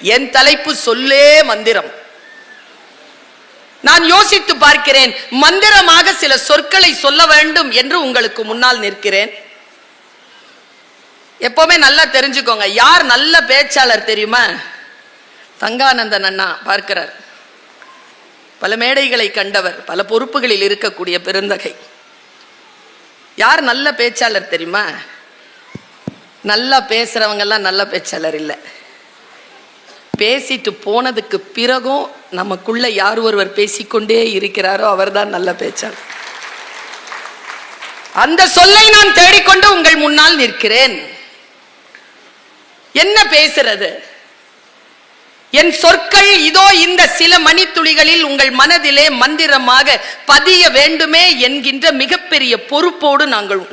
என் தலைப்பு சொல்லே மந்திரம். நான் யோசித்து பார்க்கிறேன், மந்திரமாக சில சொற்களை சொல்ல வேண்டும் என்று உங்களுக்கு முன்னால் நிற்கிறேன். எப்பவுமே நல்லா தெரிஞ்சுக்கோங்க, யார் நல்ல பேச்சாளர் தெரியுமா? தங்கானந்தன் அண்ணா பார்க்கிறார். பல மேடைகளை கண்டவர், பல பொறுப்புகளில் இருக்கக்கூடிய பெருந்தகை. யார் நல்ல பேச்சாளர் தெரியுமா? நல்லா பேசுறவங்க எல்லாம் நல்ல பேச்சாளர் இல்லை. பேசிட்டு போனதுக்கு பிறகும் நமக்குள்ள யார் ஒருவர் பேசிக்கொண்டே இருக்கிறாரோ அவர்தான் நல்ல பேச்சாளர். அந்த சொல்லை நான் தேடிக்கொண்டு உங்கள் முன்னால் நிற்கிறேன். என்ன பேசுறது? என் சொற்கள் இதோ இந்த சில மணித்துளிகளில் உங்கள் மனதிலே மந்திரமாக பதிய வேண்டுமே என்கின்ற மிகப்பெரிய பொறுப்போடு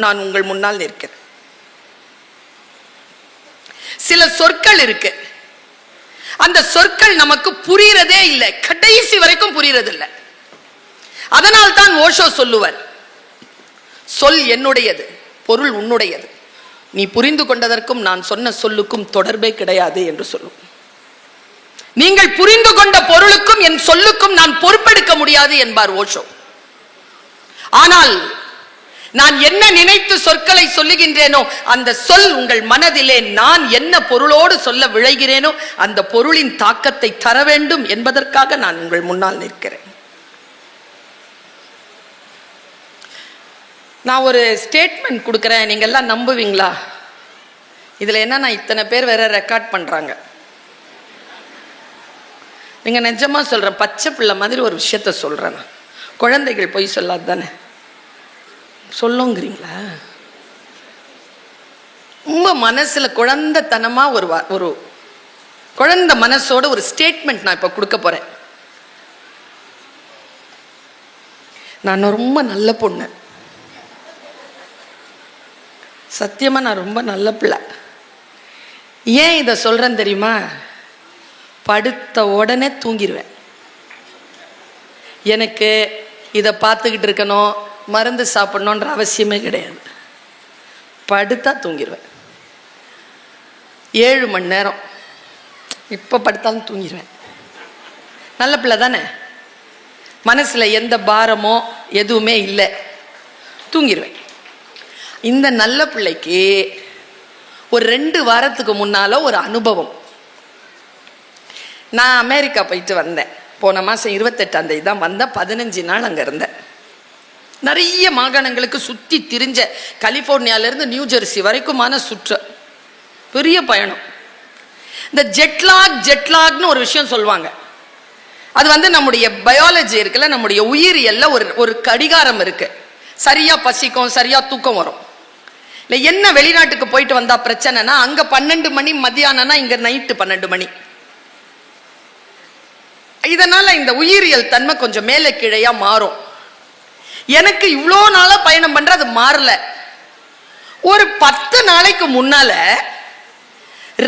நான் உங்கள் முன்னால் நிற்கிறேன். சில சொற்கள் இருக்கு, அந்த சொற்கள் நமக்கு புரியறதே இல்லை, கடைசி வரைக்கும் புரியறது இல்லை. அதனால் தான் ஓஷோ சொல்லுவார், சொல் என்னுடையது, பொருள் உன்னுடையது. நீ புரிந்து கொண்டதற்கும் நான் சொன்ன சொல்லுக்கும் தொடர்பே கிடையாது என்று சொல்லும். நீங்கள் புரிந்து கொண்ட பொருளுக்கும் என் சொல்லுக்கும் நான் பொறுப்பெடுக்க முடியாது என்பார் ஓஷோ. ஆனால் நான் என்ன நினைத்து சொற்களை சொல்லுகின்றேனோ அந்த சொல் உங்கள் மனதிலே நான் என்ன பொருளோடு சொல்ல விழைகிறேனோ அந்த பொருளின் தாக்கத்தை தர வேண்டும் என்பதற்காக நான் உங்கள் முன்னால் நிற்கிறேன். நான் ஒரு ஸ்டேட்மெண்ட் கொடுக்கிறேன், நீங்க எல்லாம் நம்புவீங்களா? இதுல என்ன, நான் இத்தனை பேர் வேற ரெக்கார்ட் பண்றாங்க. நீங்க நிஜமா சொல்றேன், பச்சை பிள்ளை மாதிரி ஒரு விஷயத்த சொல்றேன். குழந்தைகள் போய் சொல்லாது தானே சொல்லுங்கிறீங்களா? ரொம்ப மனசுல குழந்தைத்தனமா ஒரு குழந்தை மனசோட ஒரு ஸ்டேட்மெண்ட் நான் இப்ப கொடுக்க போறேன். நான் ரொம்ப நல்ல பொண்ணு, சத்தியமா நான் ரொம்ப நல்ல பிள்ளை. ஏன் இதை சொல்றேன் தெரியுமா? படுத்த உடனே தூங்கிடுவேன். எனக்கு இதை பார்த்துக்கிட்டு இருக்கணும், மருந்து சாப்பிடணுன்ற அவசியமே கிடையாது. படுத்தா தூங்கிடுவேன். 7 மணி நேரம் இப்போ படுத்தாலும் தூங்கிடுவேன். நல்ல பிள்ளை தானே? மனசுல எந்த பாரமோ எதுவுமே இல்லை, தூங்கிடுவேன். இந்த நல்ல பிள்ளைக்கு ஒரு 2 வாரத்துக்கு முன்னால ஒரு அனுபவம். நான் அமெரிக்கா போயிட்டு வந்தேன். போன மாதம் 28ஆம் தேதி தான் வந்தேன். 15 நாள் அங்கே இருந்தேன். நிறைய மாகாணங்களுக்கு சுற்றி திரிஞ்ச, கலிஃபோர்னியாவிலேருந்து நியூ ஜெர்சி வரைக்குமான சுற்று, பெரிய பயணம். இந்த ஜெட்லாக்னு ஒரு விஷயம் சொல்லுவாங்க. அது நம்முடைய பயாலஜி இருக்குல்ல, நம்முடைய உயிரியல்ல ஒரு கடிகாரம் இருக்கு. சரியா பசிக்கும், சரியா தூக்கம் வரும். இல்லை என்ன வெளிநாட்டுக்கு போயிட்டு வந்தா பிரச்சனைனா, அங்க 12 மணி மத்தியானம்னா இங்க நைட்டு 12 மணி. இதனால இந்த உயிரியல் தன்மை கொஞ்சம் மேலே கீழையா மாறும். எனக்கு இவ்வளோ நாளா பயணம் பண்ற அது மாறல. ஒரு 10 நாளைக்கு முன்னால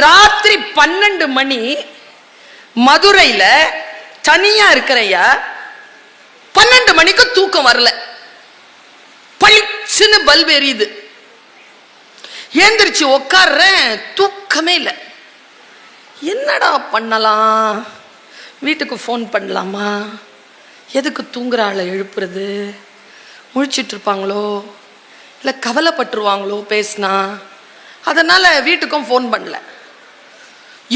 ராத்திரி 12 மணி மதுரையில தனியா இருக்கிறையா, 12 மணிக்கு தூக்கம் வரல. பளிச்சுன்னு பல்பு எரியுது. ஏந்திரிச்சு உட்கார்றேன், தூக்கமே இல்லை. என்னடா பண்ணலாம்? வீட்டுக்கு ஃபோன் பண்ணலாமா? எதுக்கு தூங்குற ஆளை எழுப்புறது? முழிச்சிட்டு இருப்பாங்களோ, இல்லை கவலைப்பட்டுருவாங்களோ பேசினா. அதனால வீட்டுக்கும் ஃபோன் பண்ணல.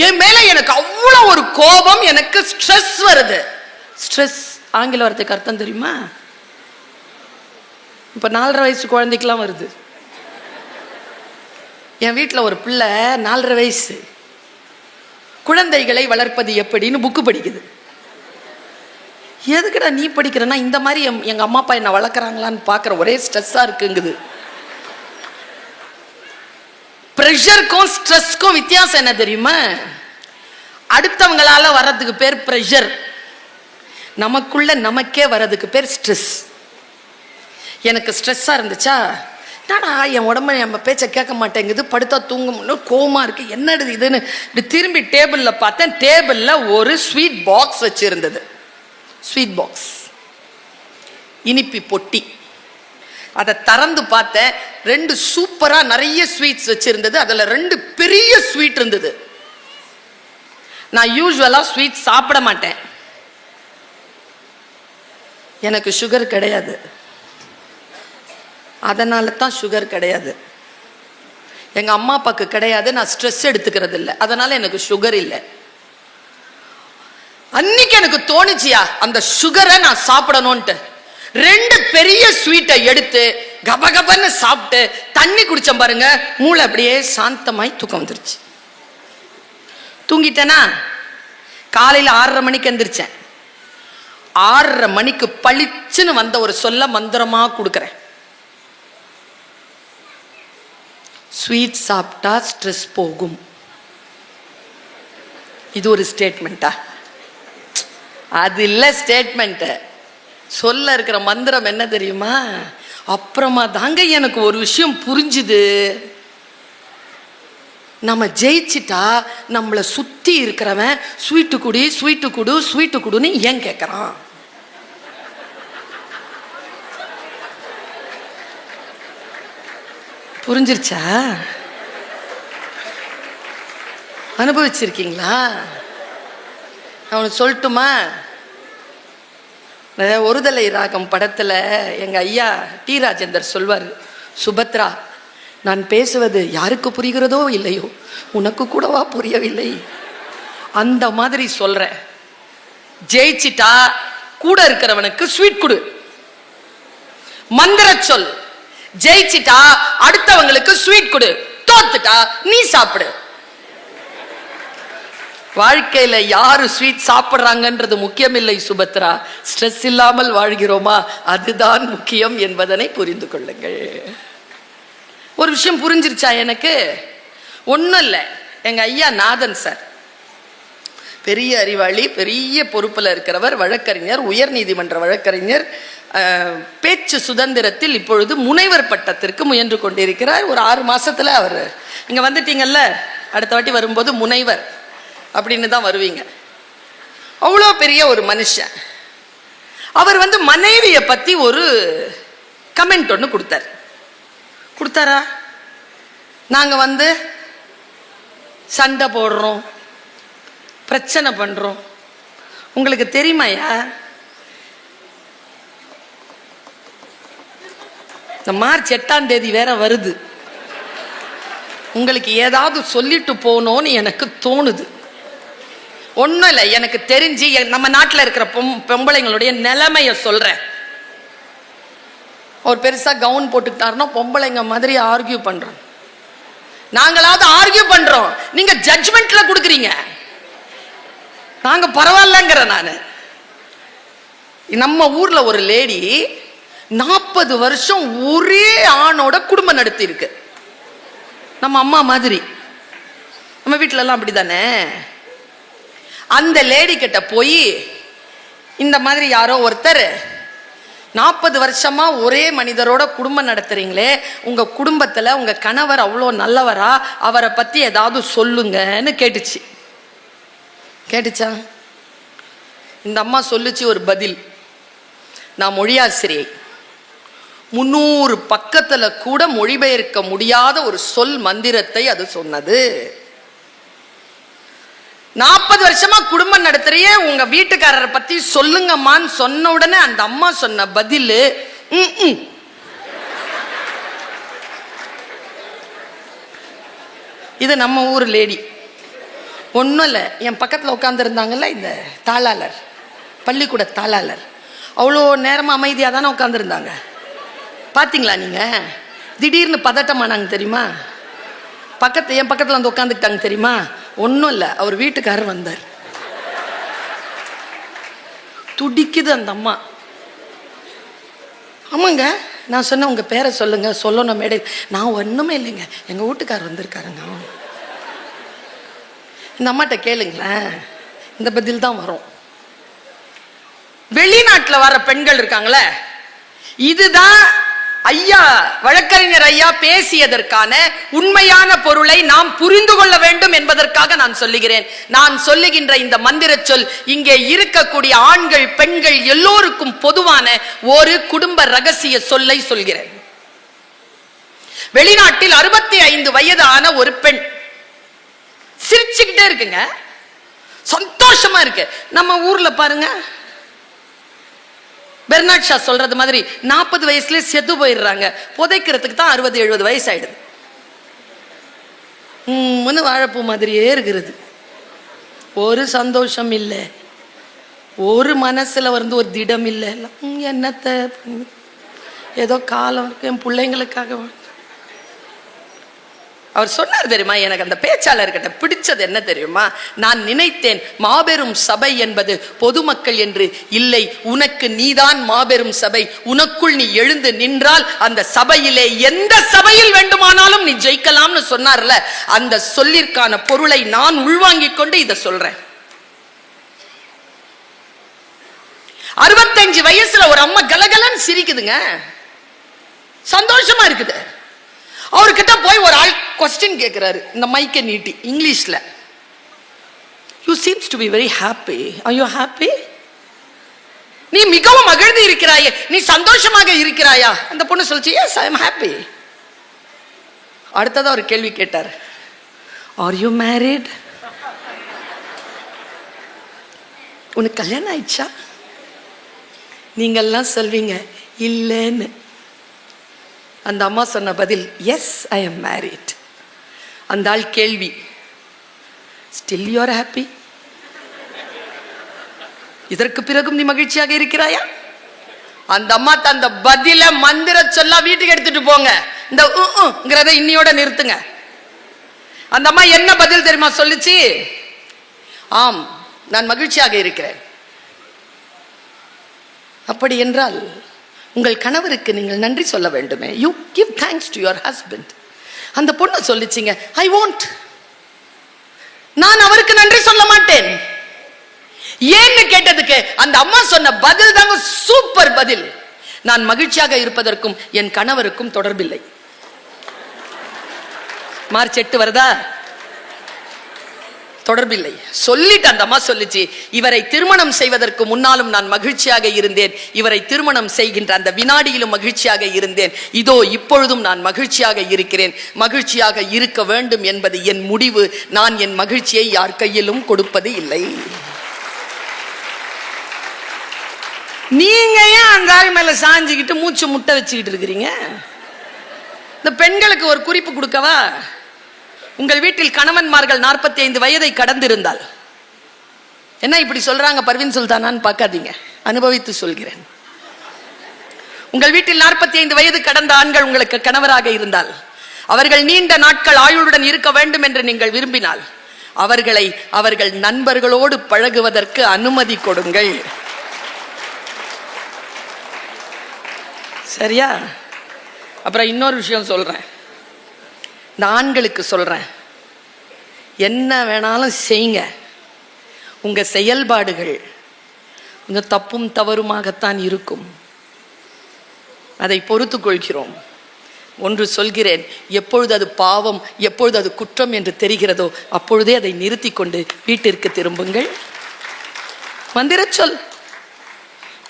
என் மேல எனக்கு அவ்வளோ ஒரு கோபம், எனக்கு ஸ்ட்ரெஸ் வருது. ஸ்ட்ரெஸ் ஆங்கில வார்த்தைக்கு அர்த்தம் தெரியுமா? இப்போ 4.5 வயசு குழந்தைக்கெல்லாம் வருது. என் வீட்டில் ஒரு பிள்ளை 4.5 வயசு, குழந்தைகளை வளர்ப்பது எப்படின்னு புக்கு படிக்குது. எதுக்குடா நீ படிக்கிறனா? இந்த மாதிரி எங்க அம்மா அப்பா என்ன வளர்க்குறாங்களான்னு பார்க்குற, ஒரே ஸ்ட்ரெஸ்ஸாக இருக்குங்குது. ப்ரெஷருக்கும் ஸ்ட்ரெஸ்க்கும் வித்தியாசம் என்ன தெரியுமா? அடுத்தவங்களால வர்றதுக்கு பேர் ப்ரெஷர், நமக்குள்ள நமக்கே வர்றதுக்கு பேர் ஸ்ட்ரெஸ். எனக்கு ஸ்ட்ரெஸ்ஸாக இருந்துச்சா, என்னடா என் உடம்பு நம்ம பேச்சை கேட்க மாட்டேங்குது, படுத்தா தூங்க முடியல, கோவமா இருக்கு, என்னது இதுன்னு இப்படி திரும்பி டேபிளில் பார்த்தேன். டேபிளில் ஒரு ஸ்வீட் பாக்ஸ் வச்சிருந்தது. ஸ்வீட் பாக்ஸ், இனிப்பி பொட்டி. அதை திறந்து பார்த்தேன். 2 சூப்பரா நிறைய ஸ்வீட்ஸ் வச்சிருந்தது. அதுல 2 பெரிய ஸ்வீட் இருந்தது. நான் யூஸ்வலா ஸ்வீட் சாப்பிட மாட்டேன். எனக்கு சுகர் கிடையாது, அதனால தான் சுகர் கிடையாது. எங்க அம்மா அப்பாவுக்கு கிடையாது, நான் ஸ்ட்ரெஸ் எடுத்துக்கிறது இல்லை, அதனால எனக்கு சுகர் இல்லை. அன்னைக்கு எனக்கு தோணுச்சியா அந்த சுகரை நான் சாப்பிடணும்ட்டு 2 பெரிய ஸ்வீட்டை எடுத்து கபகபன்னு சாப்பிட்டு தண்ணி குடிச்சேன் பாருங்க, மூளை அப்படியே சாந்தமாய் தூக்கம் வந்துருச்சு. தூங்கிட்டேனா காலையில 6:30 மணிக்கு எந்திரிச்சேன். 6:30 மணிக்கு பளிச்சுன்னு வந்த ஒரு சொல்ல மந்திரமா கொடுக்கிறேன். ஸ்வீட் சாப்பிட்டா ஸ்ட்ரெஸ் போகும். இது ஒரு ஸ்டேட்மெண்டா? அது இல்ல ஸ்டேட்மெண்ட். சொல்ல இருக்கிற மந்திரம் என்ன தெரியுமா? அப்புறமா தாங்க எனக்கு ஒரு விஷயம் புரிஞ்சுது. நம்ம ஜெயிச்சிட்டா நம்மளை சுத்தி இருக்கிறவன் ஸ்வீட்டு குடி ஸ்வீட்டு குடு ஸ்வீட்டு குடுன்னு ஏன் கேட்கறான்? புரிஞ்சிருச்சா? அனுபவிச்சிருக்கீங்களா? அவனுக்கு சொல்லட்டுமா? ஒருதலை ராகம் படத்துல எங்க ஐயா டி ராஜேந்தர் சொல்வார், சுபத்ரா, நான் பேசுவது யாருக்கு புரிகிறதோ இல்லையோ உனக்கு கூடவா புரியவில்லை? அந்த மாதிரி சொல்ற. ஜெயிச்சிட்டா கூட இருக்கிறவனுக்கு ஸ்வீட் கொடு, மந்திர சொல். ஜெயிச்சிட்டா அடுத்தவங்களுக்கு ஸ்வீட் கொடு, தோத்துட்டா நீ சாப்பிடு. வாழ்க்கையில யாரு ஸ்வீட் சாப்பிடுறாங்கன்றது முக்கியம் இல்லை சுபத்ரா, ஸ்ட்ரெஸ் இல்லாமல் வாழ்கிறோமா அதுதான் முக்கியம் என்பதனை புரிந்து கொள்ளுங்கள். ஒரு விஷயம் புரிஞ்சிருச்சா எனக்கு? ஒன்றும் இல்லை. எங்க ஐயா நாதன் சார் பெரிய அறிவாளி, பெரிய பொறுப்பில் இருக்கிறவர், வழக்கறிஞர், உயர் நீதிமன்ற வழக்கறிஞர், பேச்சு சுதந்திரத்தில் இப்பொழுது முனைவர் பட்டத்திற்கு முயன்று கொண்டிருக்கிறார். ஒரு 6 மாசத்துல அவர் இங்க வந்துட்டீங்கல்ல, அடுத்த வாட்டி வரும்போது முனைவர் அப்படின்னு தான் வருவீங்க. அவ்வளோ பெரிய ஒரு மனுஷன். அவர் மனைவியை பத்தி ஒரு கமெண்ட் ஒன்று கொடுத்தாரா? நாங்க சண்டை போடுறோம், பிரச்சனை பண்றோம். உங்களுக்கு தெரியுமாயா, இந்த மார்ச் 8ஆம் தேதி வேற வருது. உங்களுக்கு ஏதாவது சொல்லிட்டு போனோன்னு எனக்கு தோணுது. ஒன்றும் இல்லை, எனக்கு தெரிஞ்சு நம்ம நாட்டில் இருக்கிற பொம்பளைங்களுடைய நிலைமைய சொல்றேன். ஒரு பெருசா கவுன் போட்டுக்கிட்டாருன்னா பொம்பளைங்க மாதிரி ஆர்கியூ பண்றோம். நாங்களாவது ஆர்கியூ பண்றோம், நீங்க ஜட்ஜ்மெண்ட்ல கொடுக்குறீங்க. நாங்க பரவாயில்லங்கிற. நானு நம்ம ஊர்ல ஒரு லேடி 40 வருஷம் ஒரே ஆணோட குடும்பம் நடத்தி இருக்கு. நம்ம அம்மா மாதிரி. நம்ம வீட்டுல எல்லாம் அப்படிதானே. அந்த லேடி கிட்ட போய் இந்த மாதிரி யாரோ ஒருத்தர் 40 வருஷமா ஒரே மனிதரோட குடும்பம் நடத்துறீங்களே, உங்க குடும்பத்துல உங்க கணவர் அவ்வளோ நல்லவரா, அவரை பத்தி ஏதாவது சொல்லுங்கன்னு கேட்டுச்சா? இந்த அம்மா சொல்லுச்சு ஒரு பதில். நான் மொழியாசிரியை, 300 பக்கத்துல கூட மொழிபெயர்க்க முடியாத ஒரு சொல் மந்திரத்தை அது சொன்னது. 40 வருஷமா குடும்பம் நடத்துறியே, உங்க வீட்டுக்காரரை பத்தி சொல்லுங்கம்மான்னு சொன்ன உடனே அந்த அம்மா சொன்ன பதில், இது நம்ம ஊர் லேடி. ஒன்றும் இல்லை, என் பக்கத்தில் உட்காந்துருந்தாங்கல்ல இந்த தாளாளர், பள்ளிக்கூட தாளாளர், அவ்வளோ நேரமாக அமைதியாக தானே உட்காந்துருந்தாங்க. பார்த்தீங்களா நீங்கள்? திடீர்னு பதட்டமானாங்க தெரியுமா? என் பக்கத்தில் வந்து உட்காந்துக்கிட்டாங்க தெரியுமா? ஒன்றும் இல்லை, அவர் வீட்டுக்காரர் வந்தார். துடிக்குது அந்த அம்மா. ஆமாங்க, நான் சொன்னேன் உங்கள் பேரை சொல்லுங்க, சொல்லணும் மேடை. நான் ஒன்றுமே இல்லைங்க, எங்கள் வீட்டுக்காரர் வந்திருக்காருங்க. இந்த அம்மாட்ட கேளுங்களேன், இந்த பதில் தான் வரும். வெளிநாட்டில் வர பெண்கள் இருக்காங்களே, இதுதான் ஐயா வழக்கறிஞர் ஐயா பேசியதற்கான உண்மையான பொருளை நாம் புரிந்து கொள்ள வேண்டும் என்பதற்காக நான் சொல்லுகிறேன். நான் சொல்லுகின்ற இந்த மந்திர சொல் இங்கே இருக்கக்கூடிய ஆண்கள் பெண்கள் எல்லோருக்கும் பொதுவான ஒரு குடும்ப ரகசிய சொல்லை சொல்கிறேன். வெளிநாட்டில் 65 வயதான ஒரு பெண் சிரிச்சுக்கிட்டே இருக்குங்க. சந்தோஷமா இருக்கு. நம்ம ஊர்ல பாருங்க, பெர்னாட் ஷா சொல்றது மாதிரி 40 வயசுல செத்து போயிடுறாங்க, புதைக்கிறதுக்கு தான் 60-70 வயசு ஆயிடுது. வாழைப்பூ மாதிரியே இருக்கிறது. ஒரு சந்தோஷம் இல்லை, ஒரு மனசுல வந்து ஒரு திடம் இல்லை. என்னத்தை ஏதோ காலம் இருக்கு, என் பிள்ளைங்களுக்காக. அவர் சொன்னார் தெரியுமா, எனக்கு அந்த பேச்சாளர்கிட்ட பிடிச்சது என்ன தெரியுமா, நான் நினைத்தேன் மாபெரும் சபை என்பது பொதுமக்கள் என்று இல்லை, உனக்கு நீதான் மாபெரும் சபை, உனக்குள் நீ எழுந்து நின்றால் அந்த சபையிலே எந்த சபையில் வேண்டுமானாலும் நீ ஜெயிக்கலாம்னு சொன்னார்ல, அந்த சொல்லிற்கான பொருளை நான் உள்வாங்கிக் கொண்டு இதை சொல்றேன். 65 வயசுல ஒரு அம்மா கலகலன்னு சிரிக்குதுங்க, சந்தோஷமா இருக்குது. அவர்கிட்ட போய் ஒரு ஆள் क्वेश्चन கேட்கிறாரு, இந்த மைக்கை நீட்டி இங்கிலீஷ்ல. You seems to be very happy. Are you happy? நீ மிகவும் மகிழ்ந்து இருக்கிறாயே, நீ சந்தோஷமாக இருக்கிறாயா? அந்த பொண்ணு சொல்லுச்சு, yes I am happy. அடுத்ததா ஒரு கேள்வி கேட்டார், Are you married? உனக்கு கல்யாணம் ஆயிடுச்சா? நீங்கெல்லாம் சொல்வீங்க இல்லைன்னு. அந்த அம்மா சொன்ன பதில், எஸ் ஐ எம் மேரிட். அந்த ஆள் கேள்வி, ஸ்டில் யூ ஆர் ஹாப்பி? இதற்கு பிறகும் நீ மகிழ்ச்சியாக இருக்கிறாயா? அந்த அம்மா அந்த பதில மந்திர சொல்ல வீட்டுக்கு எடுத்துட்டு போங்க, இந்த இன்னியோட நிறுத்துங்க. அந்த அம்மா என்ன பதில் தெரியுமா சொல்லுச்சு? ஆம், நான் மகிழ்ச்சியாக இருக்கிறேன். அப்படி என்றால் உங்கள் கணவருக்கு நீங்கள் நன்றி சொல்ல வேண்டுமே. You give thanks to your husband. அந்த பொண்ணு சொல்லிச்சிங்க, ஐ வாண்ட், நான் அவருக்கு நன்றி சொல்ல மாட்டேன். ஏன்னு கேட்டதுக்கு அந்த அம்மா சொன்ன பதில் தாங்க சூப்பர் பதில். நான் மகிழ்ச்சியாக இருப்பதற்கும் என் கணவருக்கும் தொடர்பில்லை. மார்ச் 8 வருதா? தொடர்பில்லை சொல்லிட்டு அந்த அம்மா சொல்லிச்சு, இவரை திருமணம் செய்வதற்கு முன்னாலும் நான் மகிழ்ச்சியாக இருந்தேன், இவரை திருமணம் செய்கின்ற அந்த வினாடியிலும் மகிழ்ச்சியாக இருந்தேன், இதோ இப்பொழுதும் நான் மகிழ்ச்சியாக இருக்கிறேன். மகிழ்ச்சியாக இருக்க வேண்டும் என்பது என் முடிவு. நான் என் மகிழ்ச்சியை யார் கையிலும் கொடுப்பது இல்லை. நீங்க ஏன் அந்த ஆள் மேல சாஞ்சிக்கிட்டு மூச்சு முட்டை வச்சுக்கிட்டு இருக்கிறீங்க? இந்த பெண்களுக்கு ஒரு குறிப்பு கொடுக்கவா? உங்கள் வீட்டில் கணவன்மார்கள் 45 வயதை கடந்திருந்தால், என்ன இப்படி சொல்றாங்க பர்வீன் சுல்தானான்னு பார்க்காதீங்க, அனுபவித்து சொல்கிறேன். உங்கள் வீட்டில் 45 வயது கடந்த ஆண்கள் உங்களுக்கு கணவராக இருந்தால், அவர்கள் நீண்ட நாட்கள் ஆயுளுடன் இருக்க வேண்டும் என்று நீங்கள் விரும்பினால், அவர்களை அவர்கள் நண்பர்களோடு பழகுவதற்கு அனுமதி கொடுங்கள். சரியா? அப்புறம் இன்னொரு விஷயம் சொல்றேன், இந்த ஆண்களுக்கு சொல்றேன், என்ன வேணாலும் செய்யுங்க, உங்க செயல்பாடுகள் கொஞ்சம் தப்பும் தவறுமாகத்தான் இருக்கும், அதை பொறுத்து கொள்கிறோம். ஒன்று சொல்கிறேன், எப்பொழுது அது பாவம், எப்பொழுது அது குற்றம் என்று தெரிகிறதோ அப்பொழுதே அதை நிறுத்தி கொண்டு வீட்டிற்கு திரும்புங்கள். மந்திர சொல்.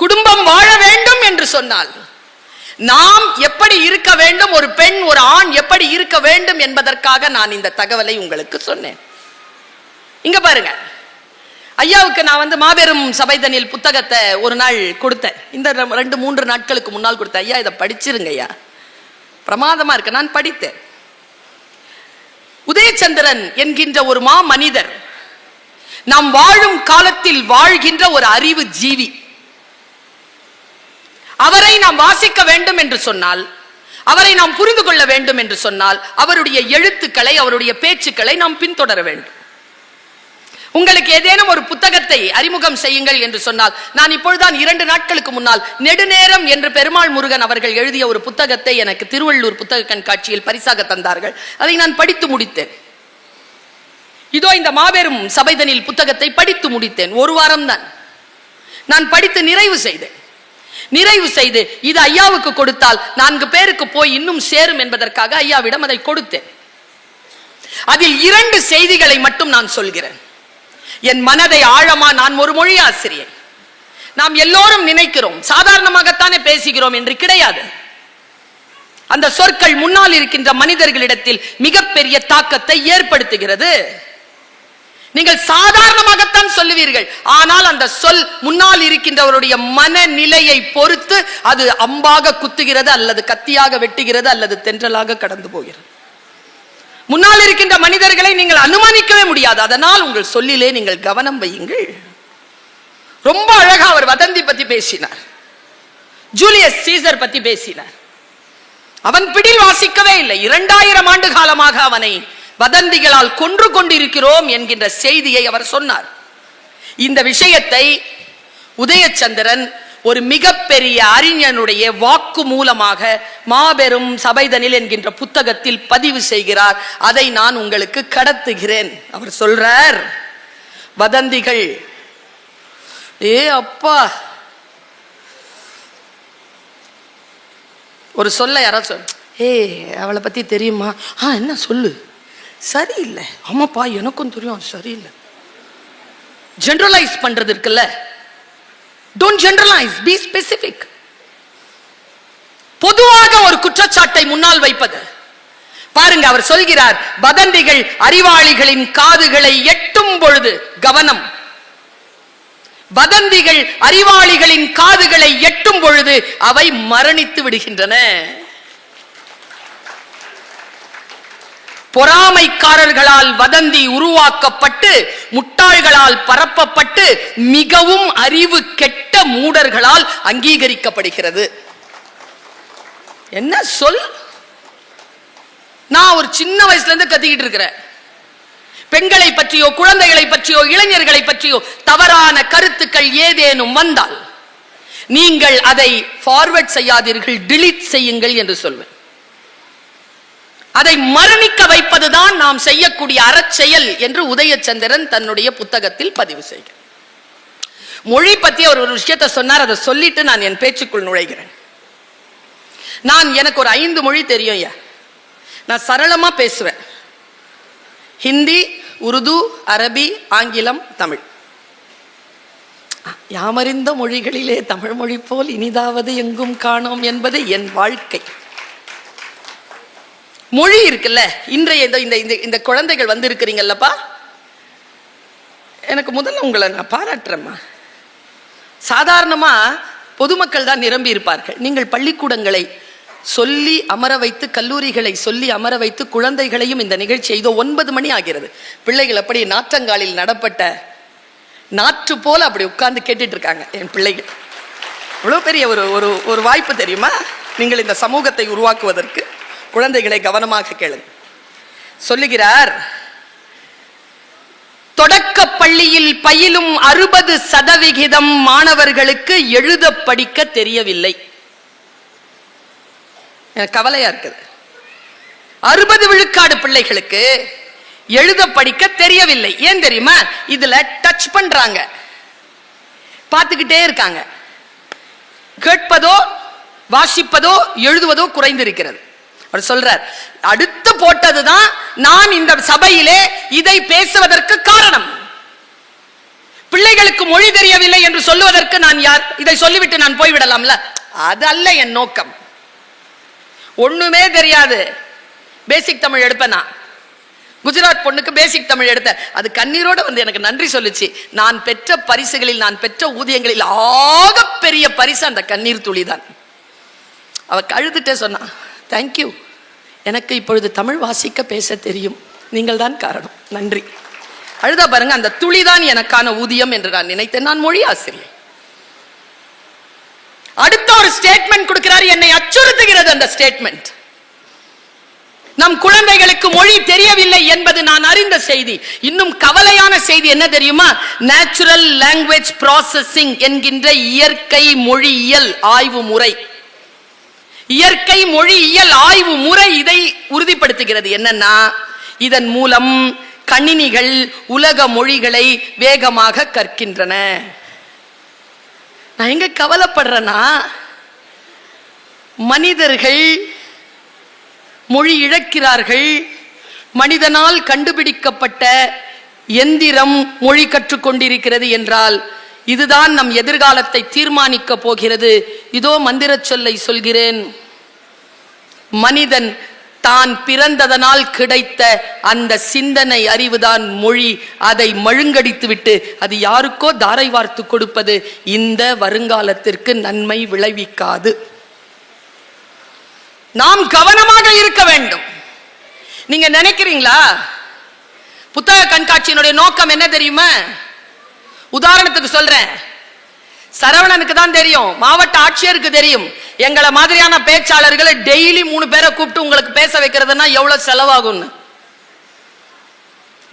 குடும்பம் வாழ வேண்டும் என்று சொன்னால் நாம் எப்படி இருக்க வேண்டும், ஒரு பெண் ஒரு ஆண் எப்படி இருக்க வேண்டும் என்பதற்காக நான் இந்த தகவலை உங்களுக்கு சொன்னேன். இங்க பாருங்க, ஐயாவுக்கு நான் மாபெரும் சபைதனில் புத்தகத்தை ஒரு நாள் கொடுத்தேன். இந்த 2-3 நாட்களுக்கு முன்னால் கொடுத்தேன். ஐயா இதை படிச்சிருங்க ஐயா, பிரமாதமா இருக்கு. நான் படித்தேன். உதயச்சந்திரன் என்கின்ற ஒரு மா மனிதர், நாம் வாழும் காலத்தில் வாழ்கின்ற ஒரு அறிவு ஜீவி. அவரை நாம் வாசிக்க வேண்டும் என்று சொன்னால், அவரை நாம் புரிந்து கொள்ள வேண்டும் என்று சொன்னால், அவருடைய எழுத்துக்களை, அவருடைய பேச்சுக்களை நாம் பின்தொடர வேண்டும். உங்களுக்கு ஏதேனும் ஒரு புத்தகத்தை அறிமுகம் செய்யுங்கள் என்று சொன்னால், நான் இப்பொழுதுதான் 2 நாட்களுக்கு முன்னால் நெடுநேரம் என்று பெருமாள் முருகன் அவர்கள் எழுதிய ஒரு புத்தகத்தை எனக்கு திருவள்ளூர் புத்தக கண்காட்சியில் பரிசாக தந்தார்கள். அதை நான் படித்து முடித்தேன். இதோ இந்த மாபெரும் சபைதனில் புத்தகத்தை படித்து முடித்தேன். 1 வாரம் தான் நான் படித்து நிறைவு செய்தேன். இது ஐயாவுக்கு கொடுத்தால் 4 பேருக்கு போய் இன்னும் சேரும் என்பதற்காக ஐயாவிடம் அதை கொடுத்தேன். அதில் 2 செய்திகளை மட்டும் நான் சொல்கிறேன். என் மனதை ஆழமா, நான் ஒரு மொழி ஆசிரியர், நாம் எல்லோரும் நினைக்கிறோம் சாதாரணமாகத்தானே பேசுகிறோம் என்று கிடையாது. அந்த சொற்கள் முன்னால் இருக்கின்ற மனிதர்களிடத்தில் மிகப்பெரிய தாக்கத்தை ஏற்படுத்துகிறது. நீங்கள் சாதாரணமாகத்தான் சொல்லுவீர்கள். ஆனால் அந்த சொல் முன்னால் இருக்கின்றவருடைய மனநிலையை பொறுத்து அது அம்பாக குத்துகிறது, அல்லது கத்தியாக வெட்டுகிறது, அல்லது தென்றலாக கடந்து போகிறது. முன்னால் இருக்கின்ற மனிதர்களை நீங்கள் அனுமானிக்கவே முடியாது. அதனால் உங்கள் சொல்லிலே நீங்கள் கவனம் வையுங்கள். ரொம்ப அழகா அவர் வதந்தி பத்தி பேசினார், ஜூலியஸ் சீசர் பத்தி பேசினார். அவன் பிடில் வாசிக்கவே இல்லை. 2000 ஆண்டு காலமாக அவனை வதந்திகளால் கொன்று கொண்டிருக்கிறோம் என்கின்ற செய்தியை அவர் சொன்னார். இந்த விஷயத்தை உதயச்சந்திரன் ஒரு மிகப்பெரிய அறிஞனுடைய வாக்கு மூலமாக மாபெரும் சபைதனில் என்கின்ற புத்தகத்தில் பதிவு செய்கிறார். அதை நான் உங்களுக்கு கடத்துகிறேன். அவர் சொல்றார், வதந்திகள் அப்பா ஒரு சொல்ல யாராவது சொல், அவளை பத்தி தெரியுமா? என்ன சொல்லு, சரியில்லை. ஆமாப்பா எனக்கும் தெரியும், சரியில்லை. ஜெனரலைஸ் பண்றது இருக்குல்ல, டோன்ட் ஜெனரலைஸ், பி ஸ்பெசிபிக். பொதுவாக ஒரு குற்றச்சாட்டை முன்னால் வைப்பது. பாருங்க, அவர் சொல்கிறார், வதந்திகள் அறிவாளிகளின் காதுகளை எட்டும் பொழுது கவனம். வதந்திகள் அறிவாளிகளின் காதுகளை எட்டும் பொழுது அவை மரணித்து விடுகின்றன. பொறாமைக்காரர்களால் வதந்தி உருவாக்கப்பட்டு முட்டாள்களால் பரப்பப்பட்டு மிகவும் அறிவு கெட்ட மூடர்களால் அங்கீகரிக்கப்படுகிறது. என்ன சொல்? நான் ஒரு சின்ன வயசுல இருந்து கத்திக்கிட்டு இருக்கிறேன். பெண்களை பற்றியோ குழந்தைகளை பற்றியோ இளைஞர்களை பற்றியோ தவறான கருத்துக்கள் ஏதேனும் வந்தால் நீங்கள் அதை ஃபார்வர்ட் செய்யாதீர்கள், டிலீட் செய்யுங்கள் என்று சொல்வேன். அதை மரணிக்க வைப்பதுதான் நாம் செய்யக்கூடிய அறச்செயல் என்று உதயச்சந்திரன் தன்னுடைய புத்தகத்தில் பதிவு செய்கிறார். மொழி பத்தி அவர் ஒரு விஷயத்தை சொன்னார், அதை சொல்லிட்டு நான் என் பேச்சுக்குள் நுழைகிறேன். எனக்கு ஒரு 5 மொழி தெரியும். நான் சரளமா பேசுவேன். ஹிந்தி, உருது, அரபி, ஆங்கிலம், தமிழ். யாமறிந்த மொழிகளிலே தமிழ் மொழி போல் இனிதாவது எங்கும் காணோம் என்பது என் வாழ்க்கை. மொழி இருக்குல்ல, இன்றைய இந்த குழந்தைகள் வந்து இருக்கிறீங்கல்லப்பா, எனக்கு முதல்ல உங்களை நான் பாராட்டுறேம்மா. சாதாரணமா பொதுமக்கள் தான் நிரம்பி இருப்பார்கள். நீங்கள் பள்ளிக்கூடங்களை சொல்லி அமர வைத்து, கல்லூரிகளை சொல்லி அமர வைத்து, குழந்தைகளையும் இந்த நிகழ்ச்சி இதோ 9 மணி ஆகிறது. பிள்ளைகள் அப்படி நாற்றங்காலில் நடப்பட்ட நாற்று போல அப்படி உட்கார்ந்து கேட்டுட்டு இருக்காங்க என் பிள்ளைகள். இவ்வளவு பெரிய ஒரு வாய்ப்பு தெரியுமா நீங்கள் இந்த சமூகத்தை உருவாக்குவதற்கு? குழந்தைகளை கவனமாக கேளுங்க. சொல்லுகிறார், தொடக்க பள்ளியில் பயிலும் 60% மாணவர்களுக்கு எழுத படிக்க தெரியவில்லை. எனக்கு கவலையா இருக்குது. 60 விழுக்காடு பிள்ளைகளுக்கு எழுத படிக்க தெரியவில்லை. ஏன் தெரியுமா? இதுல டச் பண்றாங்க, பார்த்துக்கிட்டே இருக்காங்க. கேட்பதோ வாசிப்பதோ எழுதுவதோ குறைந்திருக்கிறது. அவர் சொல்றார், அடுத்து போட்டதுதான் நான் இந்த சபையிலே இதை பேசுவதற்கு காரணம். பிள்ளைகளுக்கு மொழி தெரியவில்லை என்று சொல்லுவதற்கு நான் யார்? இதை சொல்லிவிட்டு நான் போய்விடலாம்ல, அதல்ல என் நோக்கம். ஒண்ணுமே தெரியாது, பேசிக் தமிழ் எடுப்பேன். நான் குஜராத் பொண்ணுக்கு பேசிக் தமிழ் எடுத்தேன். அது கண்ணீரோட வந்து எனக்கு நன்றி சொல்லுச்சு. நான் பெற்ற பரிசுகளில், நான் பெற்ற ஊதியங்களில் ஆக பெரிய பரிசு அந்த கண்ணீர் துளிதான். அவ கழுதுட்டே சொன்னா, தேங்க்யூ, எனக்கு இப்பொழுது தமிழ் வாசிக்க பேச தெரியும், நீங்கள் தான் காரணம், நன்றி. அழுதா பாருங்க, அந்த துளிதான் எனக்கான ஊதியம் என்று நான் நினைத்தேன். நான் மொழி ஆசிரியர். அடுத்த ஒரு ஸ்டேட்மெண்ட் கொடுக்கிறார், என்னை அச்சுறுத்துகிறது அந்த ஸ்டேட்மெண்ட். நம் குழந்தைகளுக்கு மொழி தெரியவில்லை என்பது நான் அறிந்த செய்தி. இன்னும் கவலையான செய்தி என்ன தெரியுமா? நேச்சுரல் லாங்குவேஜ் ப்ராசஸிங் என்கின்ற இயற்கை மொழியியல் ஆய்வு முறை, இயற்கை மொழியியல் ஆய்வு முறை இதை உறுதிப்படுத்துகிறது. என்னன்னா, இதன் மூலம் கணினிகள் உலக மொழிகளை வேகமாக கற்கின்றன. நான் எங்க கவலைப்படுறேன்னா, மனிதர்கள் மொழி இழக்கிறார்கள். மனிதனால் கண்டுபிடிக்கப்பட்ட எந்திரம் மொழி கற்றுக்கொண்டிருக்கிறது என்றால் இதுதான் நம் எதிர்காலத்தை தீர்மானிக்க போகிறது. இதோ மந்திர சொல்லை சொல்கிறேன். மனிதன் தான் பிறந்ததனால் கிடைத்த அந்த சிந்தனை அறிவுதான் மொழி. அதை மழுங்கடித்து விட்டு அது யாருக்கோ தாரை வார்த்து கொடுப்பது இந்த வருங்காலத்திற்கு நன்மை விளைவிக்காது. நாம் கவனமாக இருக்க வேண்டும். நீங்க நினைக்கிறீங்களா புத்தக கண்காட்சியினுடைய நோக்கம் என்ன தெரியுமா? உதாரணத்துக்கு சொல்றேன், சரவணனுக்கு தான் தெரியும், மாவட்ட ஆட்சியருக்கு தெரியும். எங்களை மாதிரியான பேச்சாளர்களை டெய்லி 3 பேரை கூப்பிட்டு உங்களுக்கு பேச வைக்கிறதுனா எவ்வளவு செலவாகும்.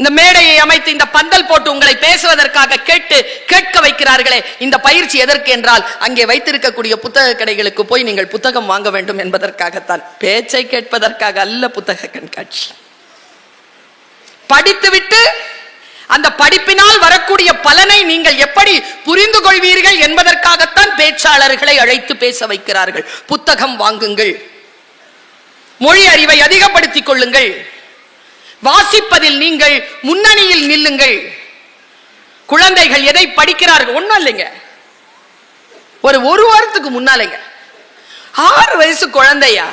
இந்த மேடையை அமைத்து இந்த பந்தல் போட்டு உங்களை பேசுவதற்காக கேட்க வைக்கிறார்களே, இந்த பயிற்சி எதற்கு என்றால் அங்கே வைத்திருக்கக்கூடிய புத்தக கடைகளுக்கு போய் நீங்கள் புத்தகம் வாங்க வேண்டும் என்பதற்காகத்தான், பேச்சை கேட்பதற்காக அல்ல. புத்தக கண்காட்சி படித்துவிட்டு அந்த படிப்பினால் வரக்கூடிய பலனை நீங்கள் எப்படி புரிந்து கொள்வீர்கள் என்பதற்காகத்தான் பேச்சாளர்களை அழைத்து பேச வைக்கிறார்கள். புத்தகம் வாங்குங்கள், மொழி அறிவை அதிகப்படுத்திக் கொள்ளுங்கள், வாசிப்பதில் நீங்கள் முன்னணியில் நில்லுங்கள். குழந்தைகள் எதை படிக்கிறார்கள் ஒண்ணும் இல்லைங்க, ஒரு வாரத்துக்கு முன்னாலேங்க 6 வயசு குழந்தையா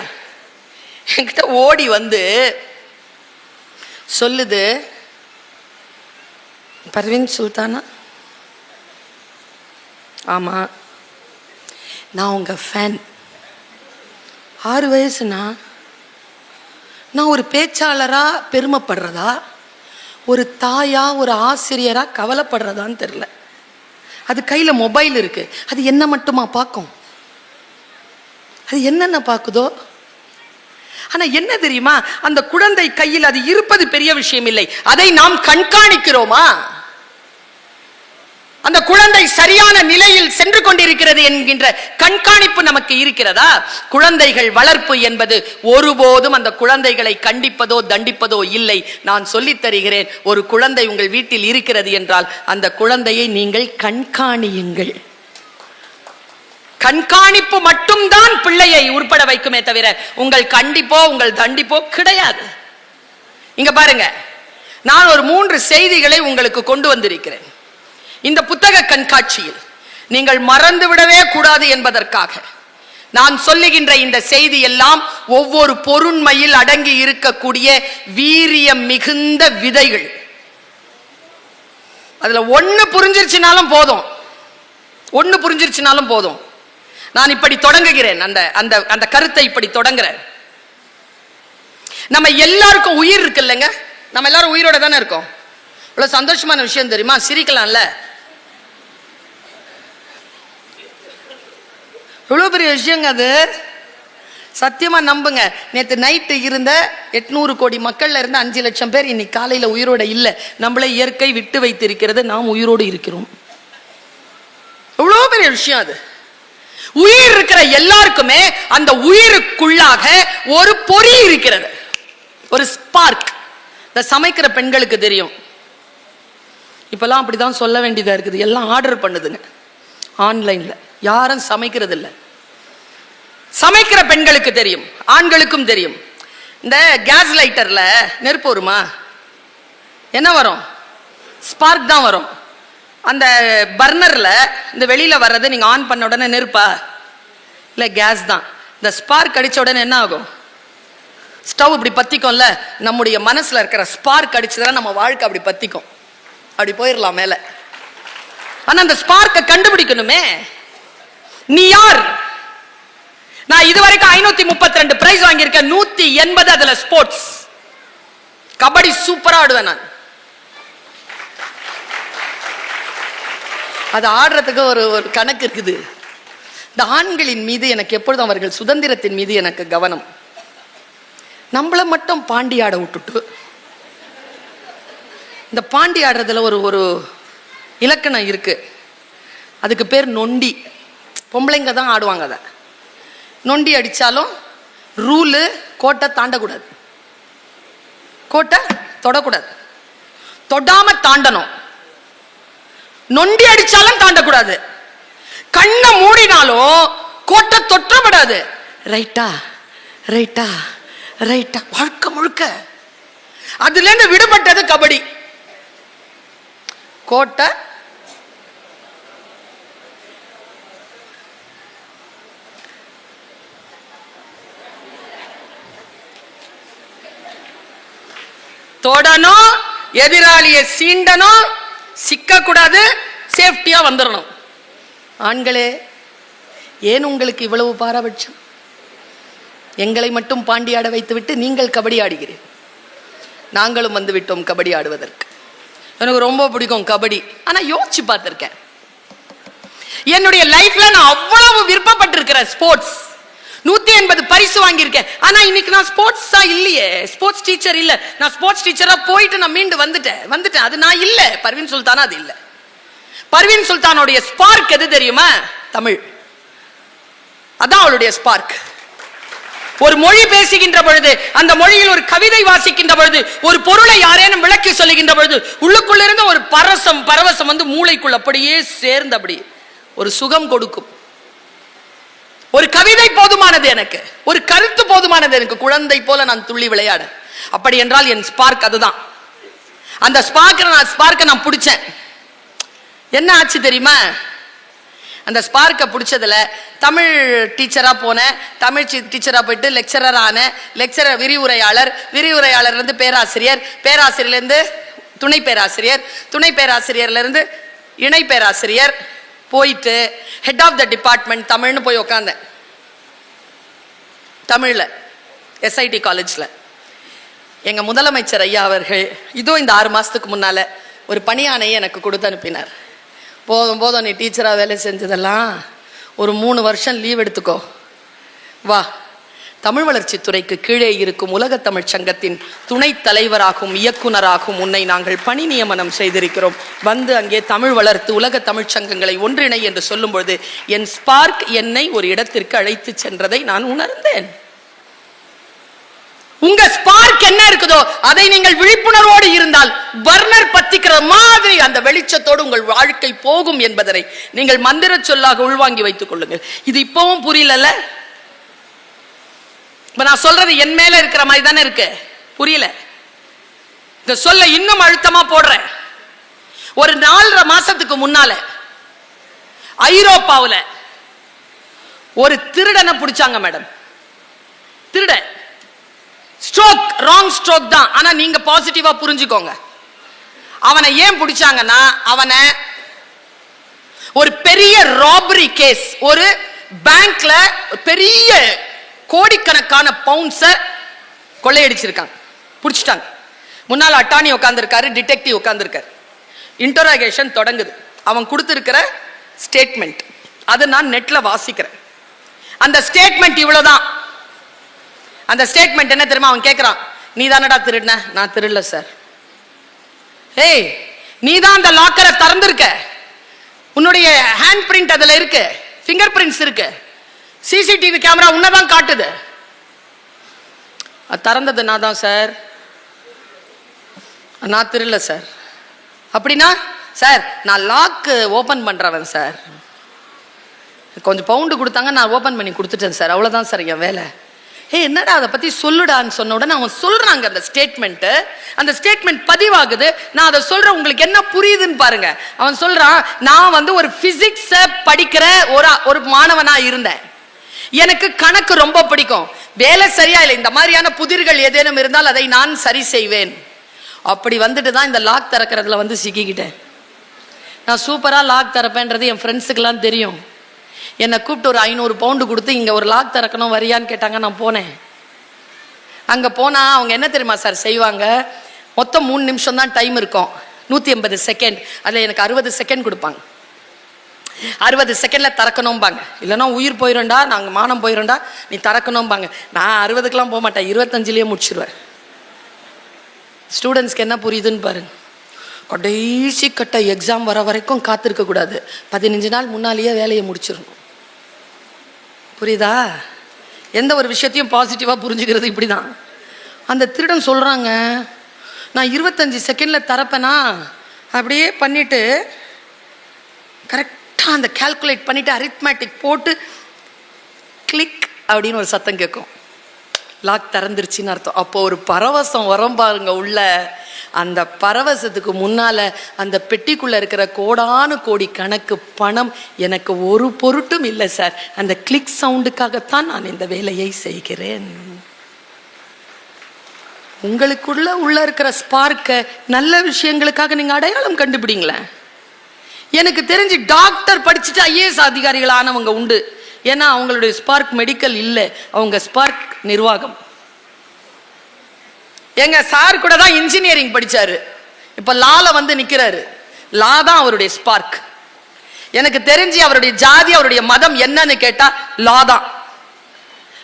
என்கிட்ட ஓடி வந்து சொல்லுது, பர்வீன் சுல்தானா, ஆமா நான் உங்க ஃபேன். 6 வயசுனா நான் ஒரு பேச்சாளரா பெருமைப்படுறதா, ஒரு தாயா ஒரு ஆசிரியரா கவலைப்படுறதான்னு தெரியல. அது கையில மொபைல் இருக்கு, அது என்ன மட்டுமா பார்க்கும்? அது என்னென்ன பார்க்குதோ. ஆனா என்ன தெரியுமா, அந்த குழந்தை கையில் அது இருப்பது பெரிய விஷயம் இல்லை, அதை நாம் கண்காணிக்கிறோமா? அந்த குழந்தை சரியான நிலையில் சென்று கொண்டிருக்கிறது என்கின்ற கண்காணிப்பு நமக்கு இருக்கிறதா? குழந்தைகள் வளர்ப்பு என்பது ஒருபோதும் அந்த குழந்தைகளை கண்டிப்பதோ தண்டிப்பதோ இல்லை. நான் சொல்லித் தருகிறேன், ஒரு குழந்தை உங்கள் வீட்டில் இருக்கிறது என்றால் அந்த குழந்தையை நீங்கள் கண்காணியுங்கள். கண்காணிப்பு மட்டும்தான் பிள்ளையை உட்பட வைக்குமே தவிர உங்கள் கண்டிப்போ உங்கள் தண்டிப்போ கிடையாது. இங்க பாருங்க, நான் ஒரு 3 செய்திகளை உங்களுக்கு கொண்டு வந்திருக்கிறேன். இந்த புத்தக கண்காட்சியில் நீங்கள் மறந்து விடவே கூடாது என்பதற்காக நான் சொல்லுகின்ற இந்த செய்தி எல்லாம் ஒவ்வொரு பொருண்மையில் அடங்கி இருக்கக்கூடிய வீரியம் மிகுந்த விதைகள். அதுல ஒன்னு புரிஞ்சிருச்சுனாலும் போதும். நான் இப்படி தொடங்குகிறேன், அந்த கருத்தை இப்படி தொடங்குறேன். நம்ம எல்லாருக்கும் உயிர் இருக்கு இல்லைங்க, நம்ம எல்லாரும் உயிரோட தானே இருக்கோம். இவ்வளவு சந்தோஷமான விஷயம் தெரியுமா? சிரிக்கலாம்ல, எவ்வளவு பெரிய விஷயங்க அது. சத்தியமா நம்புங்க, நேற்று நைட்டு இருந்த 800 கோடி மக்கள்ல இருந்து 5 லட்சம் பேர் இன்னைக்கு காலையில உயிரோட இல்ல. நம்மளை இயற்கை விட்டு வைத்திருக்கிறது, நாம் உயிரோடு இருக்கிறோம். எவ்வளவு பெரிய விஷயம் அது. உயிர் இருக்கிற எல்லாருக்குமே அந்த உயிருக்குள்ளாக ஒரு பொறி இருக்கிறது, ஒரு ஸ்பார்க். இந்த சமைக்கிற பெண்களுக்கு தெரியும், இப்பெல்லாம் அப்படிதான் சொல்ல வேண்டியதா இருக்குது, எல்லாம் ஆர்டர் பண்ணுதுங்க ஆன்லைன்ல, யாரும் சமைக்கிறது இல்லை. சமைக்கிற பெண்களுக்கு தெரியும், ஆண்களுக்கும் தெரியும். இந்த கேஸ் லைட்டர்ல நெருப்பு வருமா? என்ன வரும்? ஸ்பார்க் தான் வரும். அந்த பர்னர்ல இந்த வெளியில வர்றது நீங்க ஆன் பண்ண உடனே நெருப்பா இல்ல கேஸ் தான். இந்த ஸ்பார்க் அடிச்ச உடனே என்ன ஆகும்? ஸ்டவ் இப்படி பத்திக்கும்ல. நம்முடைய மனசுல இருக்கிற ஸ்பார்க் அடிச்சதுன்னா நம்ம வாழ்க்கை அப்படி பத்திக்கும், அப்படி போயிடலாம் மேல. ஆனா அந்த ஸ்பார்க்கை கண்டுபிடிக்கணுமே. நீ யார்? நான் இதுவரைக்கும் 532 பிரைஸ் வாங்கியிருக்கேன், 180 அதுல ஸ்போர்ட்ஸ். கபடி சூப்பரா ஆடுவேன் நான். அது ஆடுறதுக்கு ஒரு கணக்கு இருக்குது. இந்த ஆண்களின் மீது எனக்கு எப்பொழுதும் அவர்கள் சுதந்திரத்தின் மீது எனக்கு கவனம். நம்மள மட்டும் பாண்டி ஆட விட்டுட்டு, இந்த பாண்டி ஆடுறதுல ஒரு இலக்கணம் இருக்கு, அதுக்கு பேர் நொண்டி. பொம்பளைங்க தான் ஆடுவாங்க. அதை நொண்டி அடிச்சாலும் ரூலு, கோட்டை தாண்டக்கூடாது, கோட்டை தொடக்கூடாது, தொடாம தாண்டணும். நொண்டி அடிச்சாலும் தாண்டக்கூடாது, கண்ணை மூடினாலும் கோட்டை தொற்றப்படாது. ரைட்டா ரைட்டா ரைட்டா, வாழ்க்கை முழுக்க அதுல இருந்து விடுபட்டது கபடி. கோட்டை தொடணும், எதிராளியை சீண்டணும், சிக்க கூடாது, சேஃப்டியா வந்துடணும். ஆண்களே, ஏன் உங்களுக்கு இவ்வளவு பாரபட்சம்? எங்களை மட்டும் பாண்டியாட வைத்துவிட்டு நீங்கள் கபடி ஆடுகிறீர்கள். நாங்களும் வந்து விட்டோம் கபடி ஆடுவதற்கு. எனக்கு ரொம்ப பிடிக்கும் கபடி. ஆனா யோசிச்சு பார்த்திருக்கேன், என்னுடைய லைஃப்ல நான் அவ்வளவு விருப்பப்பட்டிருக்கிறேன். ஸ்போர்ட்ஸ் 180 பரிசு வாங்கியிருக்கேன். ஆனா இன்னைக்கு நான் ஸ்போர்ட்ஸா இல்லையே, ஸ்போர்ட்ஸ் டீச்சர் இல்ல. நான் ஸ்போர்ட்ஸ் டீச்சரா போயிட்டு நான் மீண்டு வந்துட்டேன். அது நான் இல்ல. பர்வீன் சுல்தானா அது இல்ல. பர்வீன் சுல்தானுடைய ஸ்பார்க் எது தெரியுமா? தமிழ். அதான் அவளுடைய ஸ்பார்க். ஒரு மொழி பேசுகின்ற பொழுது, அந்த மொழியில் ஒரு கவிதை வாசிக்கின்ற பொழுது, ஒரு பொருளை யாரேனும் விளக்கி சொல்லுகின்ற பொழுது, உள்ளுக்குள்ள இருந்த ஒரு பரவசம் வந்து மூளைக்குள்ள அப்படியே சேர்ந்து அப்படி ஒரு சுகம் கொடுக்கும். ஒரு கவிதை போதுமானது எனக்கு, ஒரு கருத்து போதுமானது எனக்கு. குழந்தை போல நான் துள்ளி விளையாட. அப்படி என்றால் என் ஸ்பார்க் அதுதான். அந்த ஸ்பார்க்கை நான் பிடிச்சேன். என்ன ஆச்சு தெரியுமா? அந்த ஸ்பார்க்கை பிடிச்சதுல தமிழ் டீச்சரா போனேன். தமிழ் டீச்சரா போயிட்டு லெக்சரர் ஆனேன். லெக்சரர் விரிவுரையாளர் இருந்து பேராசிரியர், பேராசிரியர்லேருந்து துணை பேராசிரியர், துணை பேராசிரியர்ல இருந்து இணை பேராசிரியர், போயிட்டு ஹெட் ஆஃப் த டிபார்ட்மெண்ட் தமிழ்னு போய் உட்காந்தேன். தமிழ்ல SIT காலேஜ்ல எங்க முதலமைச்சர் ஐயா அவர்கள் இதோ இந்த 6 மாசத்துக்கு முன்னால ஒரு பணியாணையை எனக்கு கொடுத்து அனுப்பினார். போதும் நீ டீச்சரா வேலை செஞ்சதெல்லாம், ஒரு 3 வருஷம் லீவ் எடுத்துக்கோ, வா தமிழ் வளர்ச்சி துறைக்கு கீழே இருக்கும் உலக தமிழ் சங்கத்தின் துணைத் தலைவராகவும் இயக்குனராகவும் உன்னை நாங்கள் பணி நியமனம் செய்திருக்கிறோம். வந்து அங்கே தமிழ் வளர்த்து உலக தமிழ் சங்கங்களை ஒன்றிணை என்று சொல்லும் பொழுது என் ஸ்பார்க் என்னை ஒரு இடத்திற்கு அழைத்து சென்றதை நான் உணர்ந்தேன். உங்க ஸ்பார்க் என்ன இருக்குதோ அதை நீங்கள் விழிப்புணர்வோடு இருந்தால் பர்னர் பத்திக்கிற மாதிரி அந்த வெளிச்சத்தோடு உங்கள் வாழ்க்கை போகும் என்பதனை நீங்கள் மந்திர சொல்லாக உள்வாங்கி வைத்துக் கொள்ளுங்கள். இது இப்பவும் புரியல. இப்ப நான் சொல்றது என் மேல இருக்கிற மாதிரி தானே இருக்கு, புரியல? இந்த சொல்ல இன்னும் அழுத்தமா போடுறேன். ஒரு 4.5 மாசத்துக்கு முன்னால ஐரோப்பாவுல ஒரு திருடனை பிடிச்சாங்க மேடம். திருடன் ஸ்ட்ரோக், ராங் ஸ்ட்ரோக் தான். ஆனா நீங்க பாசிட்டிவா புரிஞ்சுக்கோங்க. அவனை ஏன் பிடிச்சாங்கன்னா, அவனை ஒரு பெரிய ராபரி கேஸ், ஒரு பேங்க்ல பெரிய கோடிக்கணக்கான பவுண்ட்ஸை கொள்ளையடிச்சிருக்காங்க, பிடிச்சிட்டாங்க. முன்னாள் அட்டார்னி உட்கார்ந்திருக்காரு, டிடெக்டிவ் உட்கார்ந்திருக்காரு. இன்டரோகேஷன் தொடங்குது. அவன் கொடுத்திருக்கிற ஸ்டேட்மெண்ட் அதை நான் நெட்ல வாசிக்கிறேன். அந்த ஸ்டேட்மெண்ட் இவ்வளவுதான். அந்த ஸ்டேட்மெண்ட் என்ன தெரியுமா? அவன் கேட்கிறான், நீ தானடா திருடின? நான் திருடல சார். ஏய், நீ தான் அந்த லாக்கரை திறந்திருக்க, உன்னுடைய ஹேண்ட் பிரிண்ட் அதுல இருக்கு, ஃபிங்கர் பிரிண்ட்ஸ் இருக்கு, CCTV கேமரா உன்னதான் காட்டுது. திறந்தது நான் தான் சார், நான் திருடல சார். அப்படின்னா சார் நான் லாக் ஓபன் பண்றவன் சார், கொஞ்சம் பவுண்டு கொடுத்தாங்க, நான் ஓபன் பண்ணி கொடுத்துட்டேன் சார், அவ்வளவுதான் சார் என் வேலை. என்னடா அதை பத்தி சொல்லுடான்னு சொன்ன உடனே அவன் சொல்றாங்க அந்த ஸ்டேட்மெண்ட். அந்த ஸ்டேட்மெண்ட் பதிவாகுது. நான் அதை சொல்றேன், உங்களுக்கு என்ன புரியுதுன்னு பாருங்க. அவன் சொல்றான், நான் வந்து ஒரு பிசிக்ஸ் படிக்கிற ஒரு மாணவனா இருந்தேன். எனக்கு கணக்கு ரொம்ப பிடிக்கும். வேலை சரியா இல்லை, இந்த மாதிரியான புதிர்கள் ஏதேனும் இருந்தால் அதை நான் சரி செய்வேன். அப்படி வந்துட்டு தான் இந்த லாக் திறக்கிறதுல வந்து சிக்கிக்கிட்டேன். நான் சூப்பரா லாக் திறப்பேன்றது என் ஃப்ரெண்ட்ஸுக்கெல்லாம் தெரியும். என்னை கூப்பிட்டு ஒரு 500 பவுண்டு கொடுத்து இங்க ஒரு லாக் திறக்கணும் வரியான்னு கேட்டாங்க. நான் போனேன். அங்க போனா அவங்க என்ன தெரியுமா சார் செய்வாங்க? மொத்தம் 3 நிமிஷம் தான் டைம் இருக்கும், 180 செகண்ட். அதுல எனக்கு 60 செகண்ட் கொடுப்பாங்க. 60 செகண்ட்ல திறக்கணும்பாங்க. இல்லைன்னா உயிர் போயிடும்டா, நாங்க மானம் போயிடும்டா, நீ திறக்கணும்பாங்க. நான் 60க்குலாம் போக மாட்டேன், 25லயே முடிச்சிருவேன். ஸ்டூடெண்ட்ஸ்க்கு என்ன புரியுதுன்னு பாருங்க. கடைசி கட்ட எக்ஸாம் வர வரைக்கும் காத்திருக்க கூடாது. 15 நாள் முன்னாலேயே வேலையை முடிச்சிடணும். புரியுதா? எந்த ஒரு விஷயத்தையும் பாசிட்டிவா புரிஞ்சுக்கிறது இப்படிதான். அந்த திருடன் சொல்றாங்க, நான் 25 செகண்ட்ல தரப்பேனா அப்படியே பண்ணிட்டு கரெக்டா அந்த கால்குலேட் பண்ணிட்டு அரித்மேட்டிக் போட்டு கிளிக் அப்படின்னு ஒரு சத்தம் கேட்கும். லாக் திறந்துருச்சுன்னு அர்த்தம். அப்போ ஒரு பரவசம் வரும் பாருங்க உள்ள. அந்த பரவசத்துக்கு முன்னால அந்த பெட்டிக்குள்ள இருக்கிற கோடானு கோடி கணக்கு பணம் எனக்கு ஒரு பொருட்டும் இல்லை சார். அந்த கிளிக் சவுண்டுக்காகத்தான் நான் இந்த வேலையை செய்கிறேன். உங்களுக்குள்ள உள்ள இருக்கிற ஸ்பார்க்க நல்ல விஷயங்களுக்காக நீங்க அடையாளம் கண்டுபிடிங்களேன். எனக்கு தெரிஞ்சு டாக்டர் படிச்சுட்டு IAS அதிகாரிகள் ஆனவங்க உண்டு. ஏன்னா அவங்களுடைய ஸ்பார்க் மெடிக்கல் இல்லை, அவங்க ஸ்பார்க் நிர்வாகம். எங்க சார் கூட தான் இன்ஜினியரிங் படிச்சாரு, இப்ப லால வந்து நிக்கிறாரு. லா தான் அவருடைய ஸ்பார்க். எனக்கு தெரிஞ்சு அவருடைய ஜாதி அவருடைய மதம் என்னன்னு கேட்டா லா தான்.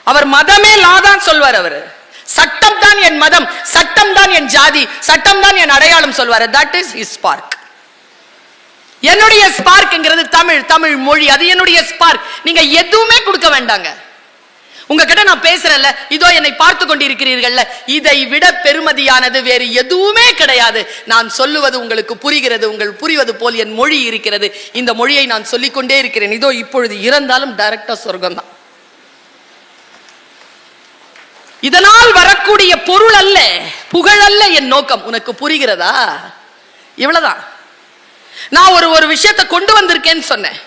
அவர் மதமே லா தான் சொல்வார். அவரு சட்டம் தான் என் மதம், சட்டம் தான் என் ஜாதி, சட்டம் தான் என் அடையாளம் சொல்வார். That is his spark. என்னுடைய ஸ்பார்க்ங்கிறது தமிழ், தமிழ் மொழி, அது என்னுடைய ஸ்பார்க். நீங்க எதுவுமே கொடுக்க வேண்டாங்க. உங்ககிட்ட நான் பேசுறேன்ல, இதோ என்னை பார்த்து கொண்டிருக்கிறீர்கள்ல, இதை விட பெருமதியானது வேறு எதுவுமே கிடையாது. நான் சொல்லுவது உங்களுக்கு புரிகிறது, உங்கள் புரிவது போல் என் மொழி இருக்கிறது. இந்த மொழியை நான் சொல்லிக்கொண்டே இருக்கிறேன். இதோ இப்பொழுது இறந்தாலும் டைரக்டா சொர்க்கம் தான். இதனால் வரக்கூடிய பொருள் அல்ல, புகழ் அல்ல என் நோக்கம். உனக்கு புரிகிறதா? இவ்வளவுதான். நான் ஒரு விஷயத்தை கொண்டு வந்திருக்கேன்னு சொன்னேன்.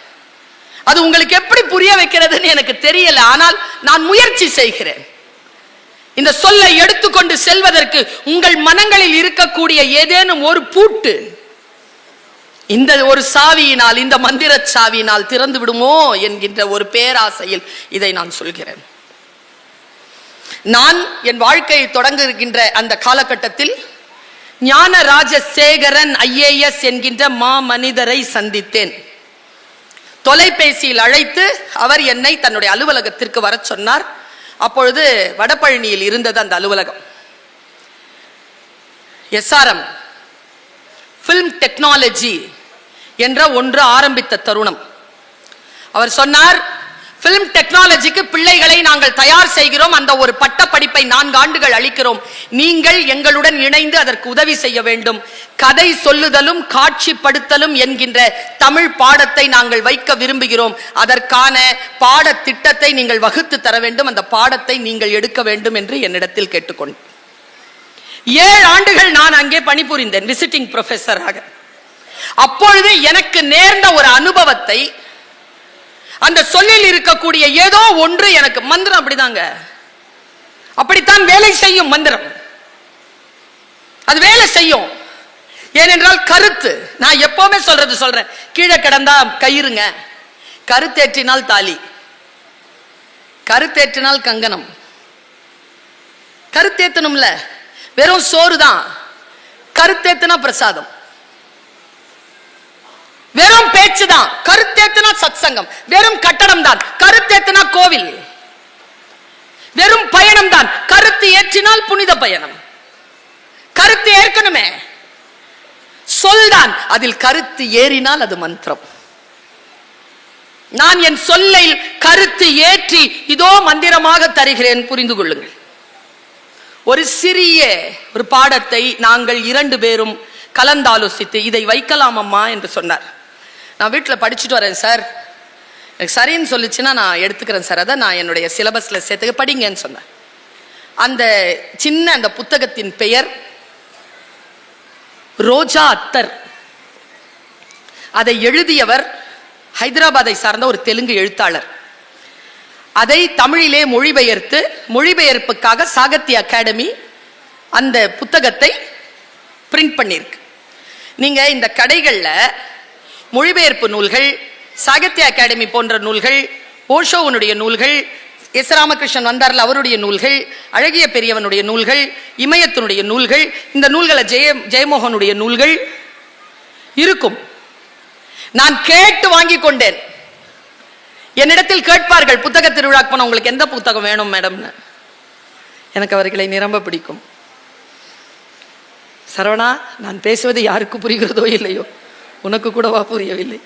அது உங்களுக்கு எப்படி புரிய வைக்கிறதுன்னு எனக்கு தெரியல, ஆனால் நான் முயற்சி செய்கிறேன். இந்த சொல்லை எடுத்துக்கொண்டு செல்வதற்கு உங்கள் மனங்களில் இருக்கக்கூடிய ஏதேனும் ஒரு பூட்டு இந்த ஒரு சாவியினால், இந்த மந்திர சாவியினால் திறந்து விடுமோ என்கின்ற ஒரு பேராசையில் இதை நான் சொல்கிறேன். நான் என் வாழ்க்கையை தொடங்குகின்ற அந்த காலகட்டத்தில் ஞான ராஜசேகரன் IAS என்கின்ற மாமனிதரை சந்தித்தேன். தொலைபேசியில் அழைத்து அவர் என்னை தன்னுடைய அலுவலகத்திற்கு வர சொன்னார். அப்பொழுது வடபழனியில் இருந்தது அந்த அலுவலகம். SRM ஃபில்ம் டெக்னாலஜி என்ற ஒன்று ஆரம்பித்த தருணம். அவர் சொன்னார், ஃபில்ம் டெக்னாலஜிக்கு பிள்ளைகளை நாங்கள் தயார் செய்கிறோம், அந்த ஒரு பட்ட படிப்பை 4 ஆண்டுகள் அளிக்கிறோம், நீங்கள் எங்களுடன் இணைந்து அதற்கு உதவி செய்ய வேண்டும். கதை சொல்லுதலும் காட்சிப்படுத்தலும் என்கின்ற தமிழ் பாடத்தை நாங்கள் வைக்க விரும்புகிறோம், அதற்கான பாடத்திட்டத்தை நீங்கள் வகுத்து தர வேண்டும், அந்த பாடத்தை நீங்கள் எடுக்க வேண்டும் என்று என்னிடத்தில் கேட்டுக்கொண்டு 7 ஆண்டுகள் நான் அங்கே பணிபுரிந்தேன் விசிட்டிங் ப்ரொஃபஸராக. அப்பொழுது எனக்கு நேர்ந்த ஒரு அனுபவத்தை, அந்த சொல்லில் இருக்கக்கூடிய ஏதோ ஒன்று எனக்கு, மந்திரம் அப்படிதாங்க, அப்படித்தான் வேலை செய்யும் மந்திரம், அது வேலை செய்யும். ஏனென்றால் கருத்து, நான் எப்பவுமே சொல்றேன், கீழே கிடந்தா கயிறுங்க, கருத்தேற்றினால் தாலி, கருத்தேற்றினால் கங்கணம். கருத்தேத்தனும்ல, வெறும் சோறு தான், கருத்தேத்தினா பிரசாதம். வெறும் பேச்சு தான், கருத்தேத்தினா சத்சங்கம். வெறும் கட்டடம் தான், கருத்தேத்தினா கோவில். வெறும் பயணம் தான், கருத்து ஏற்றினால் புனித பயணம். கருத்து ஏற்கனவே சொல்தான், அதில் கருத்து ஏறினால் அது மந்திரம். நான் என் சொல்லை கருத்து ஏற்றி இதோ மந்திரமாக தருகிறேன், புரிந்து கொள்ளுங்கள். ஒரு சிறிய ஒரு பாடத்தை நாங்கள் 2 பேரும் கலந்தாலோசித்து இதை வைக்கலாம் அம்மா என்று சொன்னார். நான் வீட்டில் படிச்சுட்டு வரேன் சார், எனக்கு சரின்னு சொல்லிச்சுன்னா நான் எடுத்துக்கிறேன் சார், அதை நான் என்னுடைய சிலபஸ்ல சேர்த்துக்க, படிங்கன்னு சொன்னேன். அந்த சின்ன அந்த புத்தகத்தின் பெயர் ரோஜா அத்தர். அதை எழுதியவர் ஹைதராபாத்தை சார்ந்த ஒரு தெலுங்கு எழுத்தாளர். அதை தமிழிலே மொழிபெயர்த்து, மொழிபெயர்ப்புக்காக சாகித்ய அகாடமி அந்த புத்தகத்தை பிரிண்ட் பண்ணியிருக்கு. நீங்க இந்த கடைகள்ல மொழிபெயர்ப்பு நூல்கள், சாகித்ய அகாடமி போன்ற நூல்கள், ஓஷோவனுடைய நூல்கள், எஸ் ராமகிருஷ்ணன் வந்தார்ல அவருடைய நூல்கள், அழகிய பெரியவனுடைய நூல்கள், இமயத்தினுடைய நூல்கள், இந்த நூல்களை ஜெயமோகனுடைய நூல்கள் இருக்கும். நான் கேட்டு வாங்கி கொண்டேன். என்னிடத்தில் கேட்பார்கள், புத்தக திருவிழாக்கு போன உங்களுக்கு எந்த புத்தகம் வேணும் மேடம்னு. எனக்கு அவர்களை நிரம்ப பிடிக்கும். சரவணா, நான் பேசுவது யாருக்கு புரிகிறதோ இல்லையோ, உனக்கு கூடவா புரியவில்லை?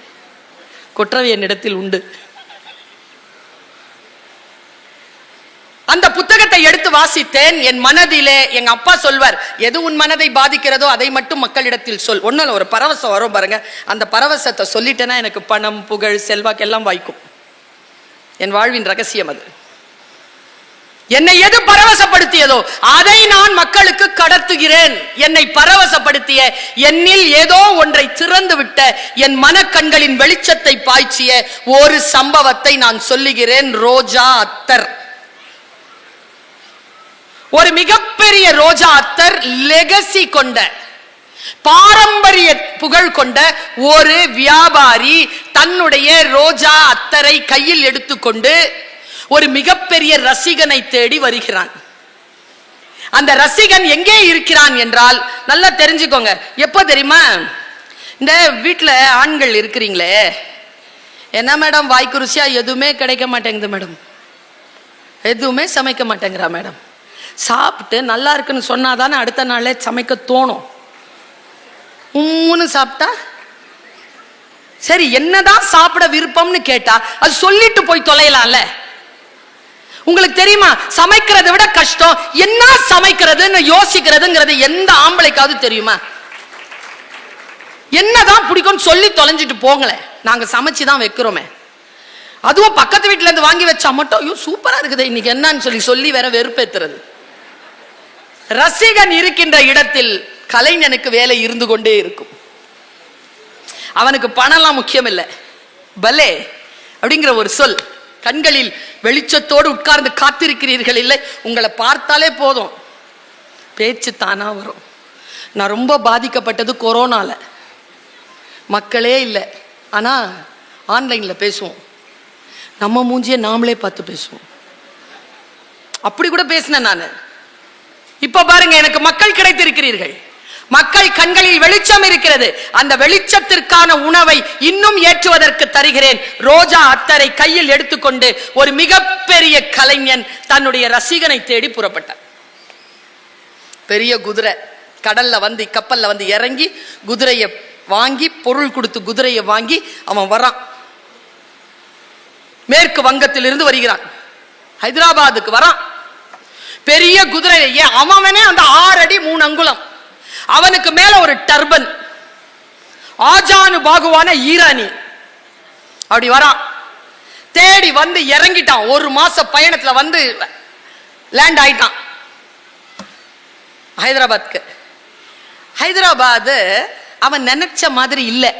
கொற்றவை என்னிடத்தில் உண்டு. அந்த புத்தகத்தை எடுத்து வாசித்தேன். என் மனதிலே எங்க அப்பா சொல்வார், எது உன் மனதை பாதிக்கிறதோ அதை மட்டும் மக்களிடத்தில் சொல். ஒன்னும் ஒரு பரவசம் வரும் பாருங்க, அந்த பரவசத்தை சொல்லிட்டேன்னா எனக்கு பணம், புகழ், செல்வாக்கு எல்லாம் வாய்க்கும். என் வாழ்வின் ரகசியம் அது. என்னை எது பரவசப்படுத்தியதோ அதை நான் மக்களுக்கு கடத்துகிறேன். என்னை பரவசப்படுத்திய, என்னில் ஏதோ ஒன்றை திறந்து விட்ட, என் மனக்கண்களின் வெளிச்சத்தை பாய்ச்சிய ஒரு சம்பவத்தை நான் சொல்லுகிறேன். ரோஜா அத்தர். ஒரு மிகப்பெரிய ரோஜா அத்தர் லெகசி கொண்ட, பாரம்பரிய புகழ் கொண்ட ஒரு வியாபாரி தன்னுடைய ரோஜா அத்தரை கையில் எடுத்துக்கொண்டு ஒரு மிகப்பெரிய ரசிகனை தேடி வருகிறான். அந்த ரசிகன் எங்கே இருக்கிறான் என்றால், நல்லா தெரிஞ்சுக்கோங்க, எப்போ தெரியுமா? இந்த வீட்டில் ஆண்கள் இருக்கிறீங்களே, என்ன மேடம் வாய்க்கு ருசியா எதுவுமே கிடைக்க மாட்டேங்குது மேடம், எதுவுமே சமைக்க மாட்டேங்கிறா மேடம், சாப்பிட்டு நல்லா இருக்குன்னு சொன்னாதானே அடுத்த நாளே சமைக்க தோணும். உம்முன்னு சாப்பிட்டா சரி, என்னதான் சாப்பிட விருப்பம்னு கேட்டா அது சொல்லிட்டு போய் தொலையலாம்ல. உங்களுக்கு தெரியுமா, சமைக்கிறதை விட கஷ்டம் என்ன சமைக்கிறதுன்னு யோசிக்கிறதுங்கிறது எந்த ஆம்பளைக்காவது தெரியுமா? என்னதான் பிடிக்கும் சொல்லி தொலைஞ்சிட்டு போங்களேன், நாங்க சமைச்சுதான் வைக்கிறோமே. அதுவும் பக்கத்து வீட்டுல இருந்து வாங்கி வச்சா மட்டும் ஐயோ சூப்பரா இருக்குது இன்னைக்கு என்னன்னு சொல்லி வேற வெறுப்பேத்துறது. ரசிகன் இருக்கின்ற இடத்தில் கலைஞனுக்கு வேலை இருந்து கொண்டே இருக்கும். அவனுக்கு பணம்லாம் முக்கியம் இல்லை, பலே அப்படிங்கிற ஒரு சொல், கண்களில் வெளிச்சத்தோடு உட்கார்ந்து காத்திருக்கிறீர்கள் இல்லை, உங்களை பார்த்தாலே போதும் பேச்சு தானா வரும். நான் ரொம்ப பாதிக்கப்பட்டது கொரோனால, மக்களே இல்லை, ஆனா ஆன்லைன்ல பேசுவோம், நம்ம மூஞ்சியை நாமளே பார்த்து பேசுவோம். அப்படி கூட பேசினேன் நான். இப்ப பாருங்க, எனக்கு மக்கள் கிடைத்திருக்கிறீர்கள், மக்கள் கண்களில் வெளிச்சம் இருக்கிறது. அந்த வெளிச்சத்திற்கான உணவை இன்னும் ஏற்றுவதற்கு தருகிறேன். ரோஜா அத்தரை கையில் எடுத்துக்கொண்டு ஒரு மிகப்பெரிய கலைஞன் தன்னுடைய ரசிகனை தேடி புறப்பட்டார். பெரிய குதிரை கடல்ல வந்து கப்பல்ல வந்து இறங்கி குதிரையை வாங்கி, பொருள் கொடுத்து குதிரையை வாங்கி அவன் வரான். மேற்கு வங்கத்திலிருந்து வருகிறான், ஹைதராபாத்துக்கு வரான். பெரிய குதிரையே அவனே அந்த 6 அடி 3 அங்குலம், அவனுக்கு மேல ஒரு டர்பன், ஆஜானு பாகுவான ஈரானி. அப்படி வரான், தேடி வந்து இறங்கிட்டான். 1 மாச பயணத்துல வந்து லேண்ட் ஆயிட்டான் ஹைதராபாத்க்கு. ஹைதராபாத் அவன் நினைச்ச மாதிரி இல்லை.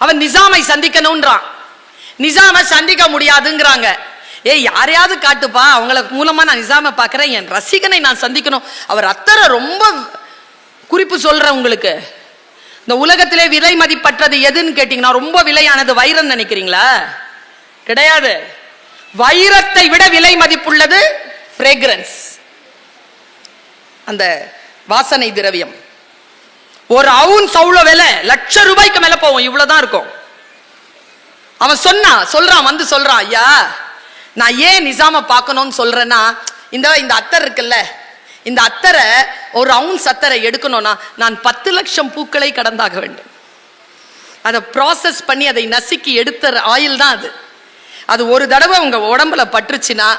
அவன் நிசாமை சந்திக்கணும்ன்றான், நிசாமை சந்திக்க முடியாதுங்கிறாங்க. யாரையாவது காட்டுப்பா, அவங்கள மூலமா நான் நிசாமை பார்க்கிறேன், என் ரசிகனை நான் சந்திக்கணும். அவர் அத்தரை ரொம்ப குறிப்பு சொல்றேன் உங்களுக்கு. இந்த உலகத்திலே விலை மதிப்பற்றது எதுன்னு கேட்டீங்கன்னா ரொம்ப விலையானது வைரம் நினைக்கிறீங்களா? கிடையாது. வைரத்தை விட விலை மதிப்புள்ளது ஃப்ரேக்ரன்ஸ், அந்த வாசனை திரவியம். ஒரு அவுன்ஸ் அவ்வளவு விலை, ₹1,00,000 மேல போகும், இவ்வளவுதான் இருக்கும். அவன் சொல்றான் வந்து சொல்றான், ஐயா நான் ஏன் நிசாம பார்க்கணும்னு சொல்றேன்னா, இந்த அத்தர் இருக்குல்ல, இந்த அத்தரை ஒரு அவுன்ஸ் அத்தரை எடுக்கணும்னா நான் 10 லட்சம் பூக்களை கடந்தாக வேண்டும். அதை ப்ராசஸ் பண்ணி அதை நசுக்கி எடுத்த ஆயில் தான் அது. அது ஒரு தடவை உங்க உடம்புல பட்டுருச்சுன்னா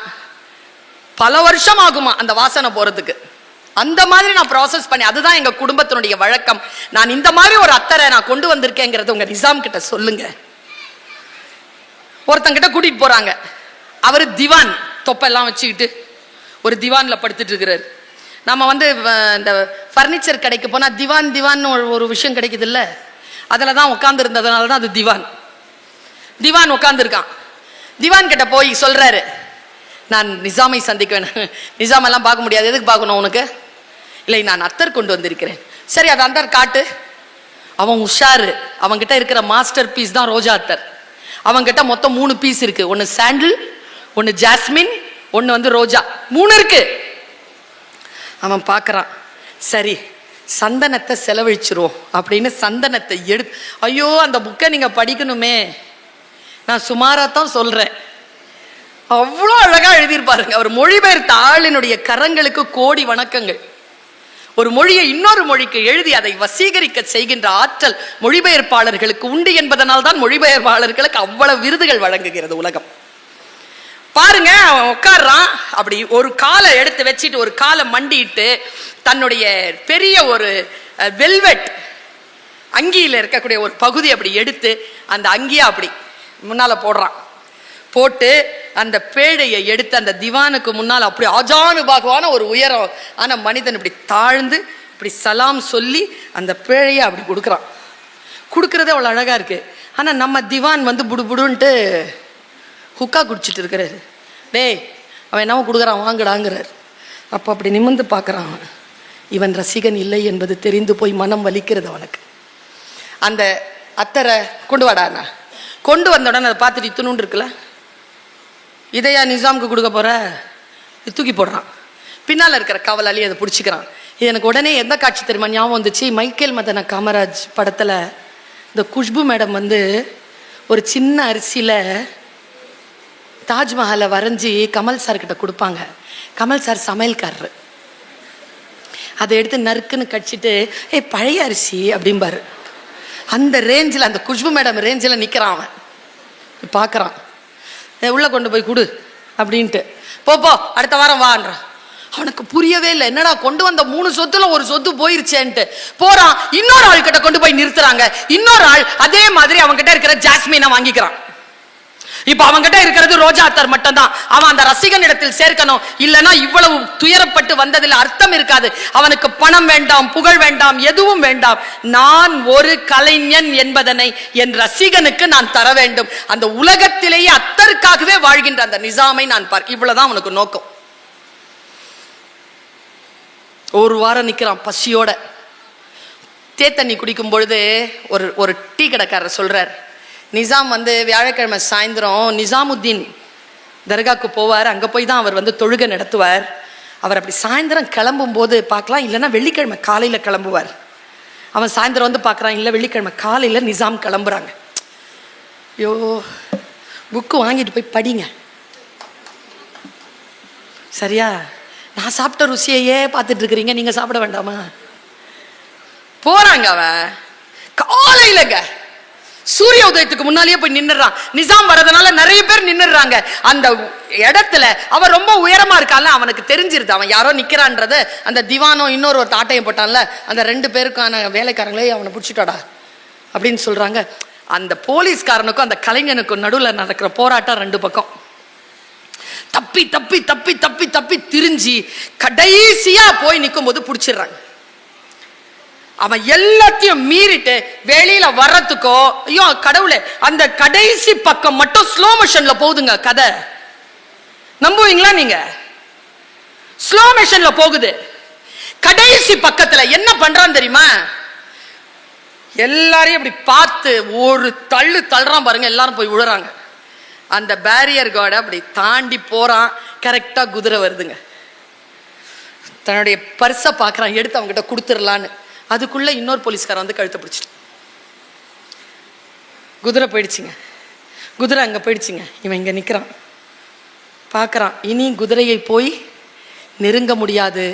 பல வருஷம் ஆகுமா அந்த வாசனை போறதுக்கு. அந்த மாதிரி நான் ப்ராசஸ் பண்ணி, அதுதான் எங்க குடும்பத்தினுடைய வழக்கம். நான் இந்த மாதிரி ஒரு அத்தரை நான் கொண்டு வந்திருக்கேங்கிறது உங்க நிசாம் கிட்ட சொல்லுங்க. ஒருத்தங்கிட்ட கூட்டிட்டு போறாங்க, அவரு திவான் தொப்பெல்லாம் வச்சுக்கிட்டு ஒரு திவான்ல படுத்துட்டு இருக்கிறாரு. நம்ம வந்து இந்த பர்னிச்சர் கடைக்கு போனா திவான் திவான் ஒரு விஷயம் கிடைக்குது இல்ல, அதுலதான் உட்கார்ந்து இருந்ததுனால தான் அது திவான். திவான் உட்கார்ந்து இருக்கான். திவான் கிட்ட போய் சொல்றாரு, நான் நிசாமை சந்திக்க வேணும். நிசாம் எல்லாம் பார்க்க முடியாது, எதுக்கு பார்க்கணும் உனக்கு? இல்லை, நான் அத்தர் கொண்டு வந்திருக்கிறேன். சரி, அது அத்தர் காட்டு. அவன் உஷாரு, அவன்கிட்ட இருக்கிற மாஸ்டர் பீஸ் தான் ரோஜா அத்தர். அவன்கிட்ட மொத்தம் 3 பீஸ் இருக்கு, ஒன்னு சாண்டில், ஒன்னு ஜாஸ்மின், ஒன்னு வந்து ரோஜா, 3 இருக்கு. அவன் பார்க்கறான், சரி சந்தனத்தை செலவழிச்சிரும் அப்படின்னு சந்தனத்தை எடுத்து, ஐயோ அந்த புக்கை நீங்க படிக்கணுமே, நான் சுமாராத்தான் சொல்றேன், அவ்வளோ அழகா எழுதியிருப்பாருங்க. அவர் மொழிபெயர்த்த ஆளினுடைய கரங்களுக்கு கோடி வணக்கங்கள். ஒரு மொழியை இன்னொரு மொழிக்கு எழுதி அதை வசீகரிக்க செய்கின்ற ஆற்றல் மொழிபெயர்ப்பாளர்களுக்கு உண்டு என்பதனால் தான் மொழிபெயர்ப்பாளர்களுக்கு அவ்வளவு விருதுகள் வழங்குகிறது உலகம். பாருங்க, அவன் உட்கார்றான், அப்படி ஒரு காலை எடுத்து வச்சுட்டு ஒரு காலை மண்டிட்டு தன்னுடைய பெரிய ஒரு வெல்வெட் அங்கியில இருக்கக்கூடிய ஒரு பகுதி அப்படி எடுத்து அந்த அங்கியை அப்படி முன்னால போடுறான். போட்டு அந்த பேழையை எடுத்து அந்த திவானுக்கு முன்னால் அப்படி ஆஜானுபாகுவான ஒரு உயரம் ஆன மனிதன் இப்படி தாழ்ந்து இப்படி சலாம் சொல்லி அந்த பேழையை அப்படி கொடுக்குறான். கொடுக்கறதே அவ்வளோ அழகா இருக்கு. ஆனா நம்ம திவான் வந்து புடுபுடுன்ட்டு ஹுக்கா குடிச்சிட்டு இருக்கிறாரு. டேய், அவன் என்னவோ கொடுக்குறான் வாங்கடாங்கிறார். அப்போ அப்படி நிமிர்ந்து பார்க்குறான். இவன் ரசிகன் இல்லை என்பது தெரிந்து போய் மனம் வலிக்கிறது அவனுக்கு. அந்த அத்தரை கொண்டு வாடாண்ணா கொண்டு வந்த உடனே அதை பார்த்துட்டு இத்துணுன்னு இருக்குல்ல, இதையா நிசாமுக்கு கொடுக்க போற, தூக்கி போடுறான். பின்னால் இருக்கிற காவலாளி அதை பிடிச்சிக்கிறான். இது எனக்கு உடனே எந்த காட்சி தெரியுமா ஞாபகம் வந்துச்சு, மைக்கேல் மதன காமராஜ் படத்தில் இந்த குஷ்பு மேடம் வந்து ஒரு சின்ன அரிசியில் தாஜ்மஹாலை வரைஞ்சி கமல் சார்கிட்ட கொடுப்பாங்க. கமல் சார் சமையல்காரரு, அதை எடுத்து நறுக்குன்னு கடிச்சிட்டு பழைய அரிசி அப்படிம்பாரு. அந்த ரேஞ்சில், அந்த குஷ்பு மேடம் ரேஞ்சில் நிற்கிறான். அவன் பார்க்குறான், உள்ளே கொண்டு போய் கொடு அப்படின்ட்டு, போ அடுத்த வாரம் வான்றான். அவனுக்கு புரியவே இல்லை, என்னடா கொண்டு வந்த 3 சொத்துல ஒரு சொத்து போயிருச்சேன்ட்டு போறான். இன்னொரு ஆள் கிட்ட கொண்டு போய் நிறுத்துறாங்க. இன்னொரு ஆள் அதே மாதிரி அவங்க கிட்ட இருக்கிற ஜாஸ்மினை வாங்கிக்கிறான். இப்ப அவங்கிட்ட இருக்கிறது ரோஜா அத்தர் மட்டும் தான். அவன் அந்த ரசிகன் இடத்தில் சேர்க்கணும், இல்லைன்னா இவ்வளவு துயரப்பட்டு வந்ததில் அர்த்தம் இருக்காது. அவனுக்கு பணம் வேண்டாம், புகழ் வேண்டாம், எதுவும் வேண்டாம். நான் ஒரு கலைஞன் என்பதனை என் ரசிகனுக்கு நான் தர வேண்டும். அந்த உலகத்திலேயே அத்தருக்காகவே வாழ்கின்ற அந்த நிசாமை நான் பார்க்க, இவ்வளவுதான் அவனுக்கு நோக்கம். ஒரு வாரம் நிக்கிறான் பசியோட. தேத்தண்ணி குடிக்கும் பொழுது ஒரு டீ கடைக்காரர் சொல்றார், நிசாம் வந்து வியாழக்கிழமை சாயந்தரம் நிசாமுத்தீன் தர்காவுக்கு போவார். அங்கே போய் தான் அவர் வந்து தொழுகை நடத்துவார். அவர் அப்படி சாயந்தரம் கிளம்பும் போது பார்க்கலாம், இல்லைன்னா வெள்ளிக்கிழமை காலையில் கிளம்புவார். அவன் சாயந்தரம் வந்து பார்க்குறான், இல்லை வெள்ளிக்கிழமை காலையில் நிசாம் கிளம்புறாங்க. ஐயோ, புக்கு வாங்கிட்டு போய் படிங்க. சரியா, நான் சாப்பிட்ட ருசியையே பார்த்துட்டு இருக்கிறீங்க, நீங்க சாப்பிட வேண்டாமா? போறாங்க. அவன் காலையிலங்க சூரிய உதயத்துக்கு முன்னாலேயே போய் நின்னுறான். நிசாம் வரதுனால நிறைய பேர் நின்னுறாங்க அந்த இடத்துல. அவன் ரொம்ப உயரமா இருக்கான்ல, அவனுக்கு தெரிஞ்சிருது அவன் யாரோ நிக்கிறான்றது. அந்த திவானோ இன்னொரு ஒரு தாட்டையும் போட்டான்ல, அந்த 2 பேருக்கான வேலைக்காரங்களே அவனை பிடிச்சிட்டாடா அப்படின்னு சொல்றாங்க. அந்த போலீஸ்காரனுக்கும் அந்த கலைஞனுக்கும் நடுவில் நடக்கிற போராட்டம் 2 பக்கம். தப்பி தப்பி தப்பி தப்பி தப்பி திரிஞ்சி கடைசியா போய் நிற்கும் போது பிடிச்சிடுறாங்க. அவன் எல்லாத்தையும் மீறிட்டு வெளியில வர்றதுக்கோ, ஐயோ கடவுளே, அந்த கடைசி பக்கம் மட்டும் ஸ்லோ மோஷன்ல போகுதுங்க கதை. நம்புவீங்களா நீங்க? ஸ்லோ மோஷன்ல போகுது. கடைசி பக்கத்துல என்ன பண்றான் தெரியுமா? எல்லாரையும் அப்படி பார்த்து ஒரு தள்ளு தள்ளுறான் பாருங்க, எல்லாரும் போய் விழுறாங்க. அந்த பேரியர் கார்டை அப்படி தாண்டி போறான். கரெக்டா குதிரை வருதுங்க. தன்னுடைய பர்ஸை பார்க்கறான், எடுத்து அவங்க கிட்ட கொடுத்துடலான்னு. அதுக்குள்ள இன்னொரு போலீஸ்காரன் வந்து கழுத்தை பிடிச்சிட்டு, குதிரை போயிடுச்சுங்க, குதிரை அங்க போயிடுச்சுங்க. இவன் இங்க நிக்கிறான், பார்க்கறான். இனி குதிரையை போய் நெருங்க முடியாது,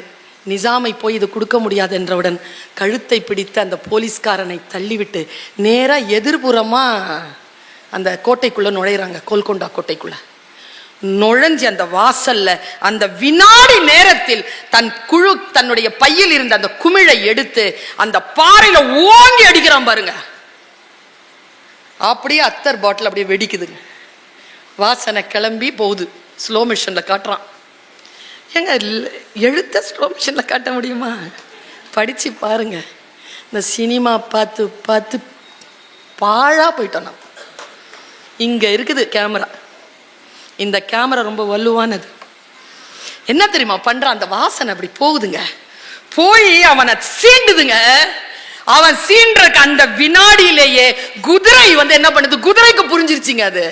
நிசாமை போய் இது கொடுக்க முடியாது என்றவுடன் கழுத்தை பிடித்து அந்த போலீஸ்காரனை தள்ளிவிட்டு நேரா எதிர்புறமா அந்த கோட்டைக்குள்ள நுழையிறாங்க. கோல்கொண்டா கோட்டைக்குள்ள நுழைஞ்சி அந்த வாசல்ல அந்த வினாடி நேரத்தில் தன்னுடைய பையில் இருந்த அந்த குமிழை எடுத்து அந்த பாறையில ஓங்கி அடிக்கிறான் பாருங்க. அப்படியே அத்தர் பாட்டில் அப்படியே வெடிக்குதுங்க. வாசனை கிளம்பி போகுது. ஸ்லோ மிஷன்ல காட்டுறான். ஏங்க எழுத்த ஸ்லோ மிஷன்ல காட்ட முடியுமா? படிச்சு பாருங்க. இந்த சினிமா பார்த்து பார்த்து பாழா போயிட்டோம். நான் இங்க இருக்குது கேமரா. இந்த கேமரா ரொம்ப வலுவானது. என்ன தெரியுமா பண்றான்? அந்த வாசனை அப்படி போகுதுங்க, போய் அவனை சீண்டுதுங்க. அவன் சீன்றக்கு அந்த வினாடியிலேயே குதிரை வந்து என்ன பண்ணுது? குதிரைக்கு புரிஞ்சிருச்சுங்க. அது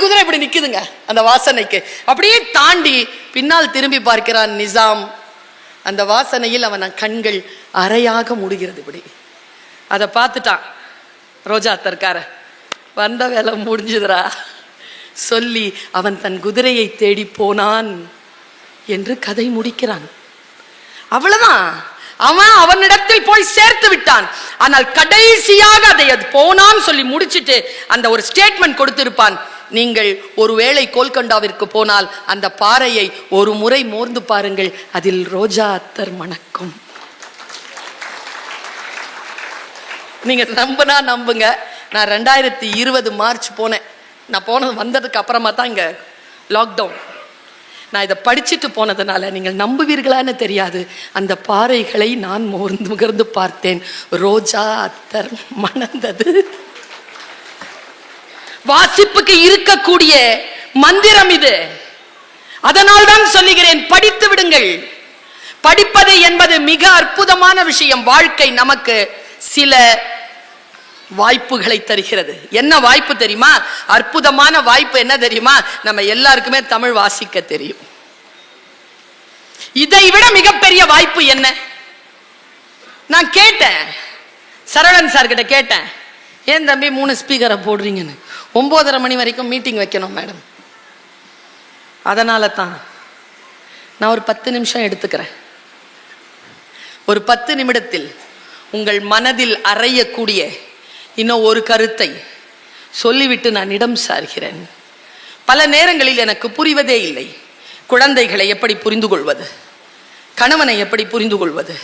குதிரை இப்படி நிக்குதுங்க அந்த வாசனைக்கு. அப்படியே தாண்டி பின்னால் திரும்பி பார்க்கிறான் நிசாம். அந்த வாசனையில் அவன் கண்கள் அரையாக மூடுகிறது. இப்படி அதை பார்த்துட்டான் ரோஜா அத்தர்கார. வந்த வேலை முடிஞ்சுதுரா சொல்லி அவன் தன் குதிரையை தேடி போனான் என்று கதை முடிக்கிறான். அவ்வளவுதான். அவனிடத்தில் போய் சேர்த்து விட்டான். ஆனால் கடைசியாக அதை போனான் சொல்லி முடிச்சிட்டு அந்த ஒரு ஸ்டேட்மெண்ட் கொடுத்திருப்பான். நீங்கள் ஒருவேளை கோல்கொண்டாவிற்கு போனால் அந்த பாறையை ஒரு முறை மோர்ந்து பாருங்கள், அதில் ரோஜா அத்தர் மணக்கும். நீங்க நம்புனா நம்புங்க. நான் 2020 மார்ச் போனேன். நான் போனது வந்ததுக்கு அப்புறமா தான் இங்கே லாக்டவுன். நான் இதை படிச்சுட்டு போனதுனால நீங்கள் நம்புவீர்களான்னு தெரியாது. அந்த பாறைகளை நான் முகர்ந்து பார்த்தேன். ரோஜா அத்தர் மணந்தது. வாசிப்புக்கு இருக்கக்கூடிய மந்திரம் இது. அதனால் தான் சொல்லுகிறேன், படித்து விடுங்கள். படிப்பது என்பது மிக அற்புதமான விஷயம். வாழ்க்கை நமக்கு சில வாய்ப்புகளை தருகிறது. என்ன வாய்ப்பு தெரியுமா? அற்புதமான வாய்ப்பு என்ன தெரியுமா? நம்ம எல்லாருக்குமே தமிழ் வாசிக்க தெரியும். இதை விட மிகப்பெரிய வாய்ப்பு என்ன? நான் கேட்டேன், சரவணன் சார் கிட்ட கேட்டேன், ஏன் தம்பி 3 ஸ்பீக்கரை போடுறீங்கன்னு. 9:30 மணி வரைக்கும் மீட்டிங் வைக்கணும் மேடம். அதனால தான் நான் ஒரு 10 நிமிஷம் எடுத்துக்கிறேன். ஒரு 10 நிமிடத்தில் உங்கள் மனதில் அறையக்கூடிய இன்னும் ஒரு கருத்தை சொல்லிவிட்டு நான் இடம் சார்கிறேன். பல நேரங்களில் எனக்கு புரிவதே இல்லை. குழந்தைகளை எப்படி புரிந்து கொள்வது, கணவனை எப்படி புரிந்து கொள்வது,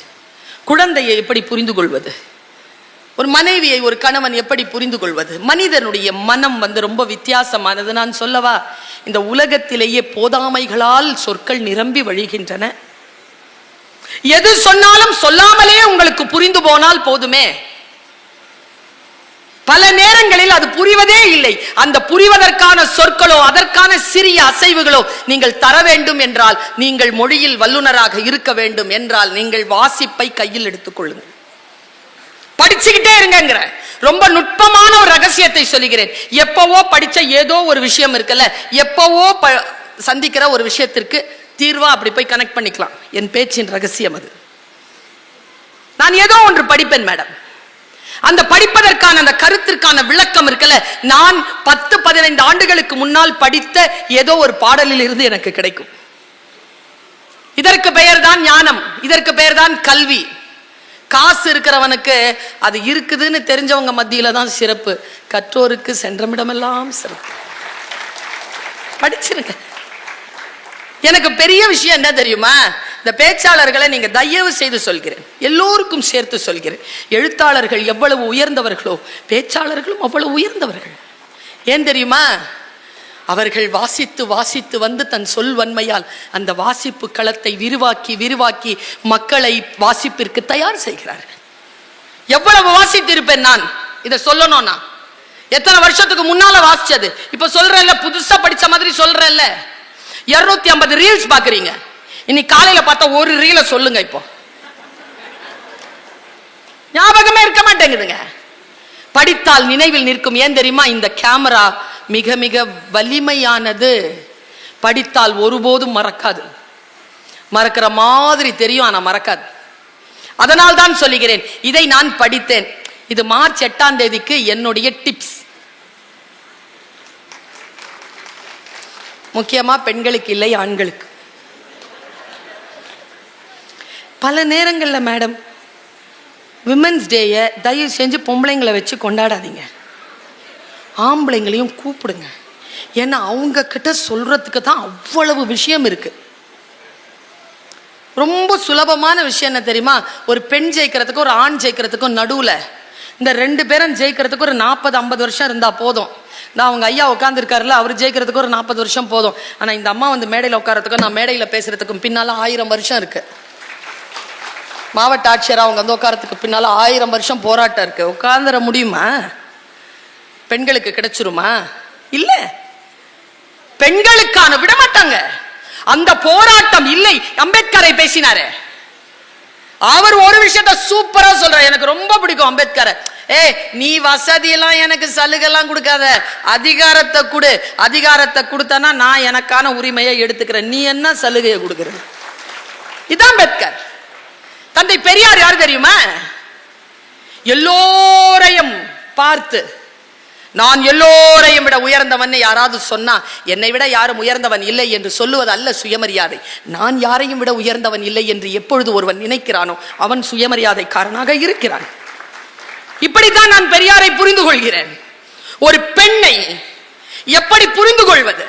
குழந்தையை எப்படி புரிந்து கொள்வது, ஒரு மனைவியை ஒரு கணவன் எப்படி புரிந்து கொள்வது. மனிதனுடைய மனம் ரொம்ப வித்தியாசமானது. நான் சொல்லவா, இந்த உலகத்திலேயே போதாமைகளால் சொற்கள் நிரம்பி வழிகின்றன. எது சொன்னாலும் சொல்லாமலே உங்களுக்கு புரிந்து போனால் போதுமே. பல நேரங்களில் அது புரிவதே இல்லை. அந்த புரிவதற்கான சொற்களோ அதற்கான சிறிய அசைவுகளோ நீங்கள் தர வேண்டும் என்றால், நீங்கள் மொழியில் வல்லுநராக இருக்க வேண்டும் என்றால், நீங்கள் வாசிப்பை கையில் எடுத்துக் கொள்ளுங்கள். படிச்சுக்கிட்டே இருங்க. ரொம்ப நுட்பமான ஒரு ரகசியத்தை சொல்லுகிறேன். எப்பவோ படிச்ச ஏதோ ஒரு விஷயம் இருக்குல்ல, எப்பவோ சந்திக்கிற ஒரு விஷயத்திற்கு தீர்வா அப்படி போய் கனெக்ட் பண்ணிக்கலாம். என் பேச்சின் ரகசியம் அது. நான் ஏதோ ஒன்று படிப்பேன் மேடம். அந்த படிப்பதற்கான அந்த கருத்திற்கான விளக்கம் இருக்குல்ல, நான் 10-15 ஆண்டுகளுக்கு முன்னால் படித்த ஏதோ ஒரு பாடலில் இருந்து எனக்கு கிடைக்கும். இதற்கு பெயர் தான் ஞானம், இதற்கு பெயர் தான் கல்வி. காசு இருக்கிறவனுக்கு அது இருக்குதுன்னு தெரிஞ்சவங்க மத்தியில தான் சிறப்பு, கற்றோருக்கு சென்றமிடமெல்லாம் சிறப்பு. படிச்சிருங்க. எனக்கு பெரிய விஷயம் என்ன தெரியுமா? இந்த பேச்சாளர்களை நீங்க தயவு செய்து சொல்கிறேன், எல்லோருக்கும் சேர்த்து சொல்கிறேன், எழுத்தாளர்கள் எவ்வளவு உயர்ந்தவர்களோ பேச்சாளர்களும் அவ்வளவு உயர்ந்தவர்கள். ஏன் தெரியுமா? அவர்கள் வாசித்து வாசித்து வந்து தன் சொல் வன்மையால் அந்த வாசிப்பு களத்தை விரிவாக்கி விரிவாக்கி மக்களை வாசிப்பிற்கு தயார் செய்கிறார்கள். எவ்வளவு வாசித்து இருப்பேன் நான், இதை சொல்லணும்னா எத்தனை வருஷத்துக்கு முன்னால வாசிச்சது இப்ப சொல்றேன்ல, புதுசா படிச்ச மாதிரி சொல்றேன்ல. 250 ரீல்ஸ் பாக்குறீங்க, இன்னைக்கு காலையில பார்த்தா ஒரு ரீல சொல்லுங்க, இப்போ ஞாபகமே இருக்க மாட்டேங்குதுங்க. படித்தால் நினைவில் நிற்கும். ஏன் தெரியுமா? இந்த கேமரா மிக மிக வலிமையானது. படித்தால் ஒருபோதும் மறக்காது. மறக்கிற மாதிரி தெரியும், ஆனா மறக்காது. அதனால் தான் சொல்லுகிறேன், இதை நான் படித்தேன். இது மார்ச் 8ஆம் தேதிக்கு என்னுடைய டிப்ஸ். முக்கியமா பெண்களுக்கு இல்லை, ஆண்களுக்கு. பல நேரங்கள்ல மேடம், விமென்ஸ் டேயை தயவு செஞ்சு பொம்பளைங்களை வச்சு கொண்டாடாதீங்க, ஆம்பளைங்களையும் கூப்பிடுங்க. ஏன்னா அவங்க கிட்ட சொல்றதுக்கு தான் அவ்வளவு விஷயம் இருக்கு. ரொம்ப சுலபமான விஷயம் என்ன தெரியுமா? ஒரு பெண் ஜெயிக்கிறதுக்கும் ஒரு ஆண் ஜெயிக்கிறதுக்கும் நடுவுல இந்த 2 பேரும் ஜெயிக்கிறதுக்கு ஒரு 40-50 வருஷம் இருந்தா போதும். நான் அவங்க ஐயா உட்காந்துருக்காருல, அவர் ஜெயிக்கிறதுக்கு ஒரு 40 வருஷம் போதும். ஆனா இந்த அம்மா மேடையில் உட்காரத்துக்கும் நான் மேடையில் பேசுறதுக்கும் பின்னால 1000 வருஷம் இருக்கு. மாவட்ட ஆட்சியரா அவங்க உட்காரத்துக்கு பின்னால 1000 வருஷம் போராட்டம் இருக்கு. உட்கார்ந்துட முடியுமா? பெண்களுக்கு கிடைச்சிருமா? இல்ல. பெண்களுக்கான விட மாட்டாங்க. அந்த போராட்டம் இல்லை. அம்பேத்கரை பேசினாரு, அவர் ஒரு விஷயத்த சூப்பரா சொல்ற, எனக்கு ரொம்ப பிடிக்கும் அம்பேத்கரை. நீ வசதி எல்லாம் எனக்கு சலுகை எல்லாம் கொடுக்காத, அதிகாரத்தை கொடு. அதிகாரத்தை கொடுத்தனா நான் எனக்கான உரிமையை எடுத்துக்கிறேன், நீ என்ன சலுகையை கொடுக்கிற? இதான் அம்பேத்கர். தந்தை பெரியார் யார் தெரியுமா? எல்லோரையும் பார்த்து நான் எல்லோரையும் விட உயர்ந்தவன் யாராவது சொன்னா, என்னை விட யாரும் உயர்ந்தவன் இல்லை என்று சொல்லுவது அல்ல சுயமரியாதை. நான் யாரையும் விட உயர்ந்தவன் இல்லை என்று எப்பொழுது ஒருவன் நினைக்கிறானோ அவன் சுயமரியாதைக்காரனாக இருக்கிறான். இப்படித்தான் நான் பெரியாரை புரிந்து கொள்கிறேன். ஒரு பெண்ணை எப்படி புரிந்து கொள்வது?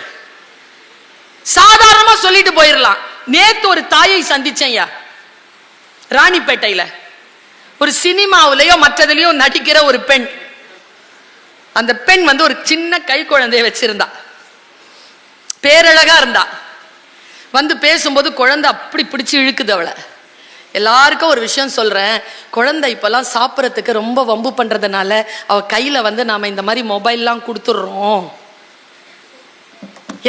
சாதாரணமா சொல்லிட்டு போயிடலாம். நேத்து ஒரு தாயை சந்திச்சேன், ராணிப்பேட்டையில ஒரு சினிமாவிலேயோ மற்றதுலயோ நடிக்கிற ஒரு பெண். அந்த பெண் ஒரு சின்ன கை குழந்தைய வச்சிருந்தா, பேரழகா இருந்தா. பேசும்போது குழந்தை அப்படி பிடிச்சு இழுக்குது அவளை. எல்லாருக்கும் ஒரு விஷயம் சொல்றேன், குழந்தை இப்பெல்லாம் சாப்பிட்றதுக்கு ரொம்ப வம்பு பண்றதுனால அவ கையில நாம இந்த மாதிரி மொபைல்லாம் கொடுத்துடுறோம்.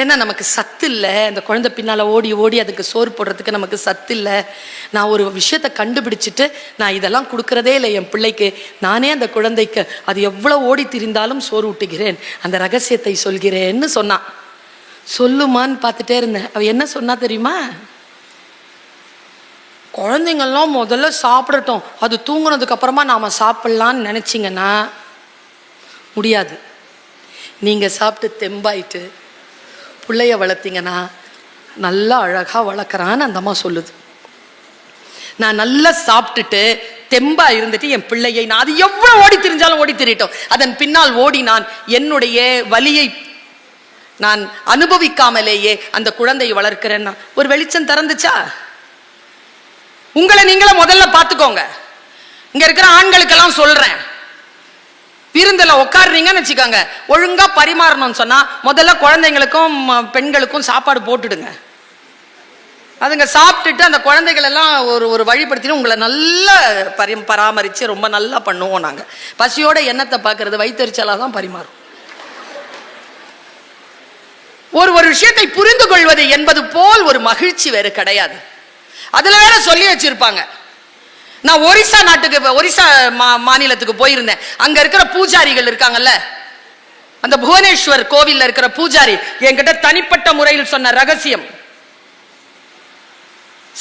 ஏன்னா நமக்கு சத்து இல்லை. அந்த குழந்தை பின்னால் ஓடி ஓடி அதுக்கு சோறு போடுறதுக்கு நமக்கு சத்து இல்லை. நான் ஒரு விஷயத்தை கண்டுபிடிச்சிட்டு நான் இதெல்லாம் கொடுக்கறதே இல்லை என் பிள்ளைக்கு. நானே அந்த குழந்தைக்கு அது எவ்வளோ ஓடி திரிந்தாலும் சோறு ஊட்டுகிறேன், அந்த ரகசியத்தை சொல்கிறேன்னு சொன்னான். சொல்லுமான்னு பார்த்துட்டே இருந்தேன். அவ என்ன சொன்னா தெரியுமா? குழந்தைங்கள்லாம் முதல்ல சாப்பிடட்டும், அது தூங்குனதுக்கு அப்புறமா நாம சாப்பிடலான்னு நினைச்சிங்கன்னா முடியாது. நீங்க சாப்பிட்டு தெம்பாயிட்டு பிள்ளைய வளர்த்தீங்கன்னா நல்லா அழகா வளர்க்குறான்னு அந்த அம்மா சொல்லுது. நான் நல்லா சாப்பிட்டுட்டு தெம்பா இருந்துட்டு என் பிள்ளையை நான் அது எவ்வளவு ஓடி திரிஞ்சாலும் ஓடி திரிட்டோம், அதன் பின்னால் ஓடி நான் என்னுடைய வலியை நான் அனுபவிக்காமலேயே அந்த குழந்தையை வளர்க்கிறேன்னா ஒரு வெளிச்சம் திறந்துச்சா? உங்களை நீங்கள முதல்ல பார்த்துக்கோங்க. இங்க இருக்கிற ஆண்களுக்கெல்லாம் சொல்றேன், விருந்துல உட்காடுறீங்கன்னு வச்சுக்கோங்க, ஒழுங்கா பரிமாறணும்னு சொன்னா முதல்ல குழந்தைங்களுக்கும் பெண்களுக்கும் சாப்பாடு போட்டுடுங்க. அதுங்க சாப்பிட்டுட்டு அந்த குழந்தைகள் எல்லாம் ஒரு வழிபடுத்தினு உங்களை நல்லா பராமரிச்சு ரொம்ப நல்லா பண்ணுவோம். நாங்க பசியோட எண்ணத்தை பார்க்கறது வயிற்றுச்சலாக தான் பரிமாறும். ஒரு விஷயத்தை புரிந்து கொள்வது என்பது போல் ஒரு மகிழ்ச்சி வேறு கிடையாது. அதுல வேற சொல்லி வச்சிருப்பாங்க. நான் ஒரிசா மாநிலத்துக்கு போயிருந்தேன். அங்க இருக்கிற பூஜாரிகள் இருக்காங்கல்ல, அந்த புவனேஸ்வர் கோவில்ல இருக்கிற பூஜாரி என்கிட்ட தனிப்பட்ட முறையில் சொன்ன ரகசியம்,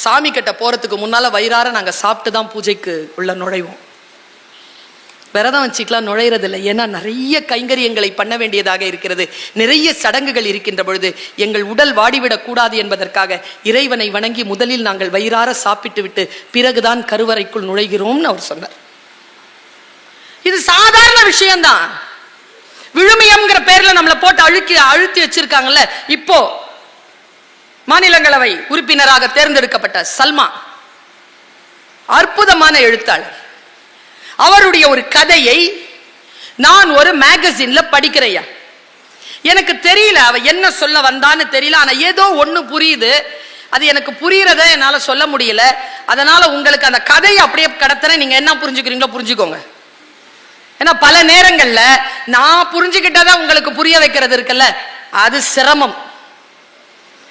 சாமி கிட்ட போறதுக்கு முன்னால வயிறார நாங்க சாப்பிட்டு தான் பூஜைக்கு உள்ள நுழைவோம். விரதம் வச்சுக்கலாம் நுழைறது இல்லை. ஏன்னா நிறைய கைங்கரியங்களை பண்ண வேண்டியதாக இருக்கிறது, நிறைய சடங்குகள் இருக்கின்ற பொழுது எங்கள் உடல் வாடிவிடக் கூடாது என்பதற்காக இறைவனை வணங்கி முதலில் நாங்கள் வயிறார சாப்பிட்டு விட்டு பிறகுதான் கருவறைக்குள் நுழைகிறோம்னு அவர் சொன்னார். இது சாதாரண விஷயம்தான். விழுமியம்ங்கிற பேர்ல நம்மளை போட்டு அழுத்தி வச்சிருக்காங்கல்ல. இப்போ மாநிலங்களவை உறுப்பினராக தேர்ந்தெடுக்கப்பட்ட சல்மா அற்புதமான எழுத்தாளர். அவருடைய ஒரு கதையை நான் ஒரு மேகசின்ல படிக்கிறேன். எனக்கு தெரியல அவ என்ன சொல்ல வந்தான்னு தெரியல, ஆனா ஏதோ ஒண்ணு புரியுது. அது எனக்கு புரியறத என்னால சொல்ல முடியல. அதனால உங்களுக்கு அந்த கதையை அப்படியே கடத்துறேன். நீங்க என்ன புரிஞ்சுக்கிறீங்களோ புரிஞ்சுக்கோங்க. ஏன்னா பல நேரங்கள்ல நான் புரிஞ்சுக்கிட்டதா உங்களுக்கு புரிய வைக்கிறது இருக்குல்ல, அது சிரமம்.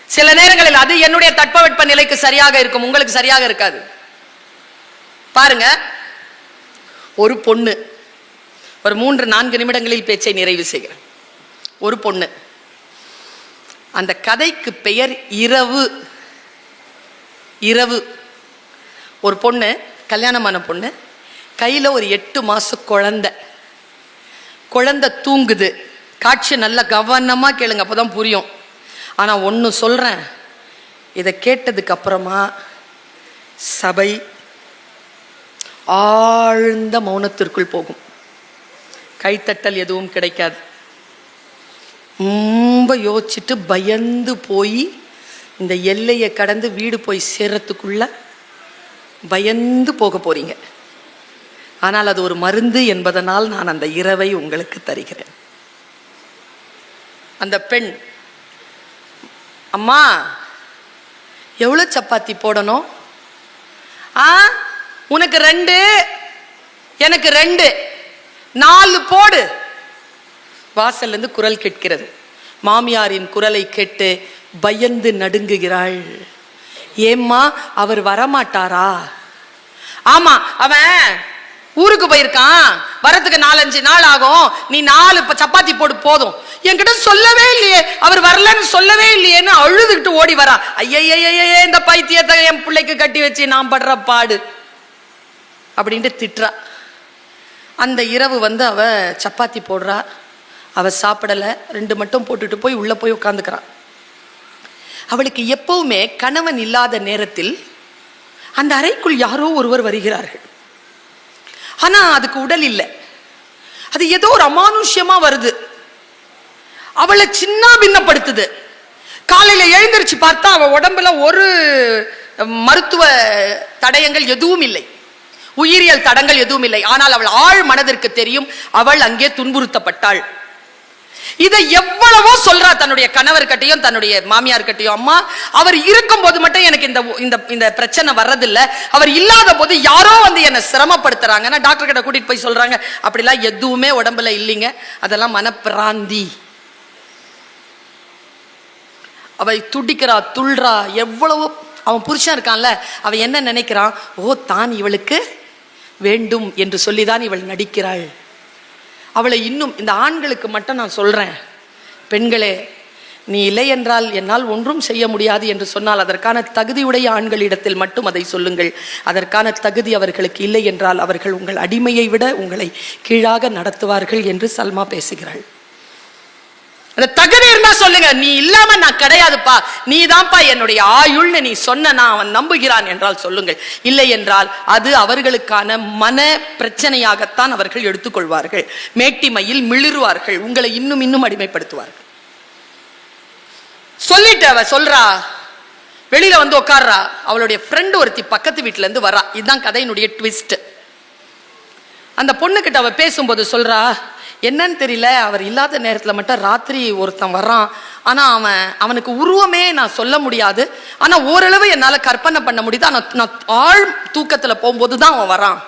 சில நேரங்களில் அது என்னுடைய தட்பவெட்ப நிலைக்கு சரியாக இருக்கும், உங்களுக்கு சரியாக இருக்காது. பாருங்க, ஒரு பொண்ணு, ஒரு 3-4 நிமிடங்களில் பேச்சை நிறைவு செய்கிறேன். ஒரு பொண்ணு, அந்த கதைக்கு பெயர் இரவு. இரவு. ஒரு பொண்ணு, கல்யாணமான பொண்ணு, கையில ஒரு 8 மாச குழந்தை தூங்குது. காட்சி நல்லா கவனமா கேளுங்க, அப்பதான் புரியும். ஆனா ஒன்னு சொல்றேன், இதை கேட்டதுக்கு அப்புறமா சபை ஆழ்ந்த மௌனத்திற்குள் போகும். கைத்தட்டல் எதுவும் கிடைக்காது. ரொம்ப யோசிச்சுட்டு பயந்து போய் இந்த எல்லையை கடந்து வீடு போய் சேர்றதுக்குள்ள பயந்து போக போறீங்க. ஆனால் அது ஒரு மருந்து என்பதனால் நான் அந்த இரவை உங்களுக்கு தருகிறேன். அந்த பெண், அம்மா எவ்வளவு சப்பாத்தி போடணும்? உனக்கு 2, எனக்கு 2, 4 போடு. வாசல்ல இருந்து குரல் கேட்கிறது. மாமியாரின் குரலை கேட்டு பயந்து நடுங்குகிறாள். ஏம்மா, அவர் வரமாட்டாரா? ஆமா, அவன் ஊருக்கு போயிருக்கான், வரத்துக்கு 4-5 நாள் ஆகும். நீ 4 சப்பாத்தி போடு போதும். என்கிட்ட சொல்லவே இல்லையே, அவர் வரலன்னு சொல்லவே இல்லையேன்னு அழுதுகிட்டு ஓடி வரா. ஐயே, இந்த பைத்தியத்தை என் பிள்ளைக்கு கட்டி வச்சு நான் படுற பாடு அப்படின்ட்டு திட்டுறா. அந்த இரவு அவ சப்பாத்தி போடுறா. அவ சாப்பிடல, 2 மட்டும் போட்டுட்டு போய் உள்ள போய் உட்காந்துக்கிறான். அவளுக்கு எப்பவுமே கணவன் இல்லாத நேரத்தில் அந்த அறைக்குள் யாரோ ஒருவர் வருகிறார்கள். ஆனா அதுக்கு உடல் இல்லை, அது ஏதோ ஒரு அமானுஷ்யமா வருது, அவளை சின்ன பின்னப்படுத்துது. காலையில எழுந்திருச்சு பார்த்தா அவ உடம்புல ஒரு மருத்துவ தடயங்கள் எதுவும் இல்லை, உயிரியல் தடங்கள் எதுவும் இல்லை. ஆனால் அவள் ஆழ் மனதிற்கு தெரியும் அவள் அங்கே துன்புறுத்தப்பட்டாள். இதை எவ்வளவோ சொல்றா தன்னுடைய கணவர்கிட்டையும் தன்னுடைய மாமியார்கிட்டையும். அம்மா, அவர் இருக்கும் போது மட்டும் எனக்கு இந்த பிரச்சனை வர்றதில்லை, அவர் இல்லாத போது யாரோ என்னை சிரமப்படுத்துறாங்க. டாக்டர் கிட்ட கூட்டிட்டு போய் சொல்றாங்க, அப்படிலாம் எதுவுமே உடம்புல இல்லைங்க, அதெல்லாம் மனப்பிராந்தி. அவள் துடிக்கிறா, துள்றா. எவ்வளவோ அவன் புருஷன் இருக்கான்ல, அவன் என்ன நினைக்கிறான், ஓ தான் இவளுக்கு வேண்டும் என்று சொல்லிதான் இவள் நடிக்கிறாள். அவளை இன்னும் இந்த ஆண்களுக்கு மட்டும் நான் சொல்றேன், பெண்களே, நீ இல்லை என்றால் என்னால் ஒன்றும் செய்ய முடியாது என்று சொன்னால் அதற்கான தகுதியுடைய ஆண்களிடத்தில் மட்டும் அதை சொல்லுங்கள். அதற்கான தகுதி அவர்களுக்கு இல்லை என்றால் அவர்கள் உங்கள் அடிமையை விட உங்களை கீழாக நடத்துவார்கள் என்று சல்மா பேசுகிறாள். அந்த தகுதி இருந்தா சொல்லுங்க. நீ இல்லாம நான் கிடையாதுப்பா, நீ தான்ப்பா என்னுடைய ஆயுள்னு நீ சொன்ன அவன் நம்புகிறான் என்றால் சொல்லுங்கள். இல்லை என்றால் அது அவர்களுக்கான மன பிரச்சனையாகத்தான் அவர்கள் எடுத்துக்கொள்வார்கள். மேட்டிமையில் மிளிருவார்கள், உங்களை இன்னும் இன்னும் அடிமைப்படுத்துவார்கள். சொல்லிட்டு அவ சொல்றா, வெளியில வந்து உட்கார்றா. அவளுடைய ஃப்ரெண்ட் ஒருத்தி பக்கத்து வீட்டுல இருந்து வரா. இதுதான் கதையினுடைய ட்விஸ்ட். அந்த பொண்ணு கிட்ட அவ பேசும்போது சொல்றா, என்னன்னு தெரியல, அவர் இல்லாத நேரத்துல மட்டும் ராத்திரி ஒருத்தன் வர்றான். ஆனா அவனுக்கு உருவமே நான் சொல்ல முடியாது, ஆனா ஓரளவு என்னால கற்பனை பண்ண முடியுது. ஆனா நான் ஆழ் தூக்கத்துல போகும்போதுதான் அவன் வரான்.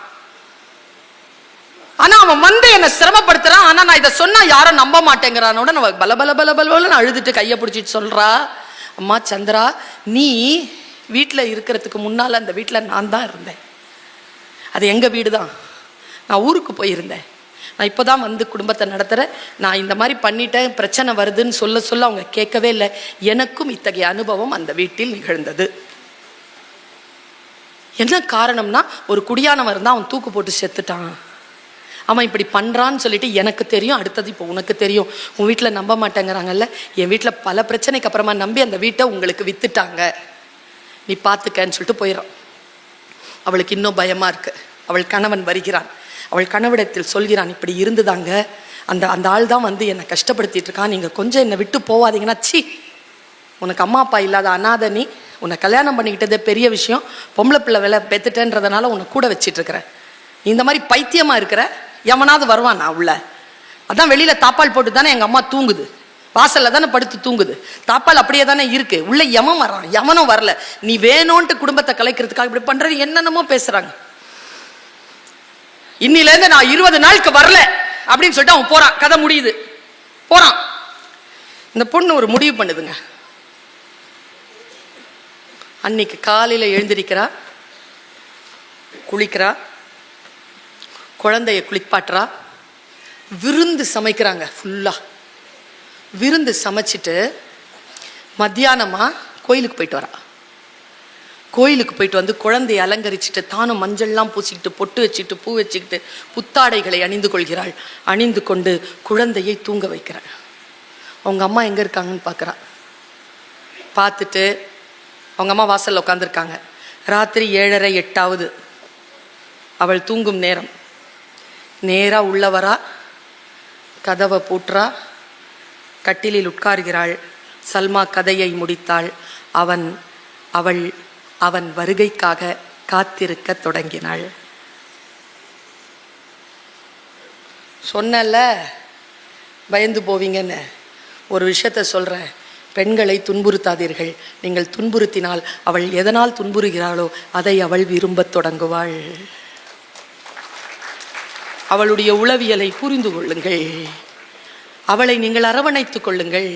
ஆனா அவன் வந்து என்ன சிரமப்படுத்துறான். ஆனா நான் இதை சொன்னா யாரும் நம்ப மாட்டேங்கிறானோட நான் பல பல பல பலன்னு அழுதுட்டு கையை பிடிச்சிட்டு சொல்றா, அம்மா சந்திரா, நீ வீட்டுல இருக்கிறதுக்கு முன்னால அந்த வீட்டுல நான் தான் இருந்தேன். அது எங்க வீடு தான். நான் ஊருக்கு போயிருந்தேன். நான் இப்போதான் வந்து குடும்பத்தை நடத்துறேன். நான் இந்த மாதிரி பண்ணிட்டேன், பிரச்சனை வருதுன்னு சொல்ல சொல்ல அவங்க கேட்கவே இல்லை. எனக்கும் இத்தகைய அனுபவம் அந்த வீட்டில் நிகழ்ந்தது. என்ன காரணம்னா, ஒரு குடியானவன் இருந்தான், அவன் தூக்கு போட்டு செத்துட்டான். அவன் இப்படி பண்ணுறான்னு சொல்லிட்டு எனக்கு தெரியும். அடுத்தது இப்போ உனக்கு தெரியும். உன் வீட்டில் நம்ப மாட்டேங்கிறாங்கல்ல, என் வீட்டில் பல பிரச்சனைக்கு அப்புறமா நம்பி அந்த வீட்டை உங்களுக்கு வித்துட்டாங்க, நீ பார்த்துக்கன்னு சொல்லிட்டு போயிடறான். அவளுக்கு இன்னும் பயமாக இருக்கு. அவள் கணவன் வருகிறான். அவள் கணவனிடத்தில் சொல்கிறான், இப்படி இருந்துதாங்க, அந்த அந்த ஆள் தான் வந்து என்னை கஷ்டப்படுத்திட்டு இருக்கான், நீங்கள் கொஞ்சம் என்னை விட்டு போவாதீங்கன்னா. சி, உனக்கு அம்மா அப்பா இல்லாத அனாதை நீ, உன்னை கல்யாணம் பண்ணிக்கிட்டதே பெரிய விஷயம், பொம்பளை பிள்ளை வேலை பெற்றுட்டேன்றதுனால உன்னை கூட வச்சிட்டு இருக்கிறேன். இந்த மாதிரி பைத்தியமா இருக்கிற எவனாவது வருவான் நான் உள்ள? அதான் வெளியில தாப்பால் போட்டு தானே எங்க அம்மா தூங்குது, வாசல்ல தானே படுத்து தூங்குது, தாப்பால் அப்படியே தானே இருக்கு, உள்ள எவன் வரான்? எவனும் வரல. நீ வேணும்ட்டு குடும்பத்தை கலைக்கிறதுக்காக இப்படி பண்றது என்னென்னமோ பேசுறாங்க. இன்னில இருந்து நான் 20 நாளுக்கு வரல அப்படின்னு சொல்லிட்டு அவன் போறான். கதை முடியுது, போறான். இந்த பொண்ணு ஒரு முடிவு பண்ணுதுங்க. அன்னைக்கு காலையில எழுந்திருக்கிறா, குளிக்கிறா, குழந்தைய குளிப்பாட்டுறா, விருந்து சமைக்கிறாங்க. ஃபுல்லா விருந்து சமைச்சிட்டு மத்தியானமா கோயிலுக்கு போயிட்டு வரா. கோயிலுக்கு போயிட்டு வந்து குழந்தையை அலங்கரிச்சுட்டு தானும் மஞ்சள்லாம் பூசிக்கிட்டு பொட்டு வச்சுக்கிட்டு பூ வச்சுக்கிட்டு புத்தாடைகளை அணிந்து கொள்கிறாள். அணிந்து கொண்டு குழந்தையை தூங்க வைக்கிறாள். அவங்க அம்மா எங்க இருக்காங்கன்னு பார்க்குறா. பார்த்துட்டு அவங்க அம்மா வாசல்ல உட்காந்துருக்காங்க. ராத்திரி 7:30 8 அவள் தூங்கும் நேரம். நேரா உள்ள வரா, கதவை பூட்டுறா, கட்டிலில் உட்கார்கிறாள். சல்மா கதையை முடித்தாள். அவன் வருகைக்காக காத்திருக்க தொடங்கினாள். சொன்னல பயந்து போவீங்கன்னு, ஒரு விஷயத்த சொல்றேன், பெண்களை துன்புறுத்தாதீர்கள். நீங்கள் துன்புறுத்தினால் அவள் எதனால் துன்புறுகிறாளோ அதை அவள் விரும்பத் தொடங்குவாள். அவளுடைய உளவியலை புரிந்து கொள்ளுங்கள். அவளை நீங்கள் அரவணைத்துக் கொள்ளுங்கள்.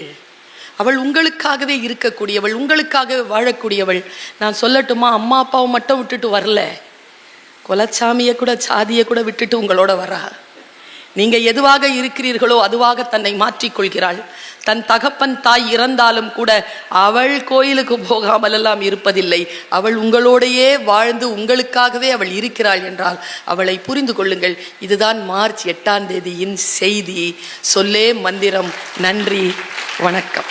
அவள் உங்களுக்காகவே இருக்கக்கூடியவள், உங்களுக்காகவே வாழக்கூடியவள். நான் சொல்லட்டுமா, அம்மா அப்பாவை மட்டும் விட்டுட்டு வரல, குலச்சாமியை கூட சாதியை கூட விட்டுட்டு உங்களோட வரா. நீங்க எதுவாக இருக்கிறீர்களோ அதுவாக தன்னை மாற்றிக்கொள்கிறாள். தன் தகப்பன் தாய் இறந்தாலும் கூட அவள் கோயிலுக்கு போகாமல் எல்லாம் இருப்பதில்லை. அவள் உங்களோடையே வாழ்ந்து உங்களுக்காகவே அவள் இருக்கிறாள் என்றால் அவளை புரிந்து கொள்ளுங்கள். இதுதான் மார்ச் 8 செய்தி. சொல்லே மந்திரம். நன்றி, வணக்கம்.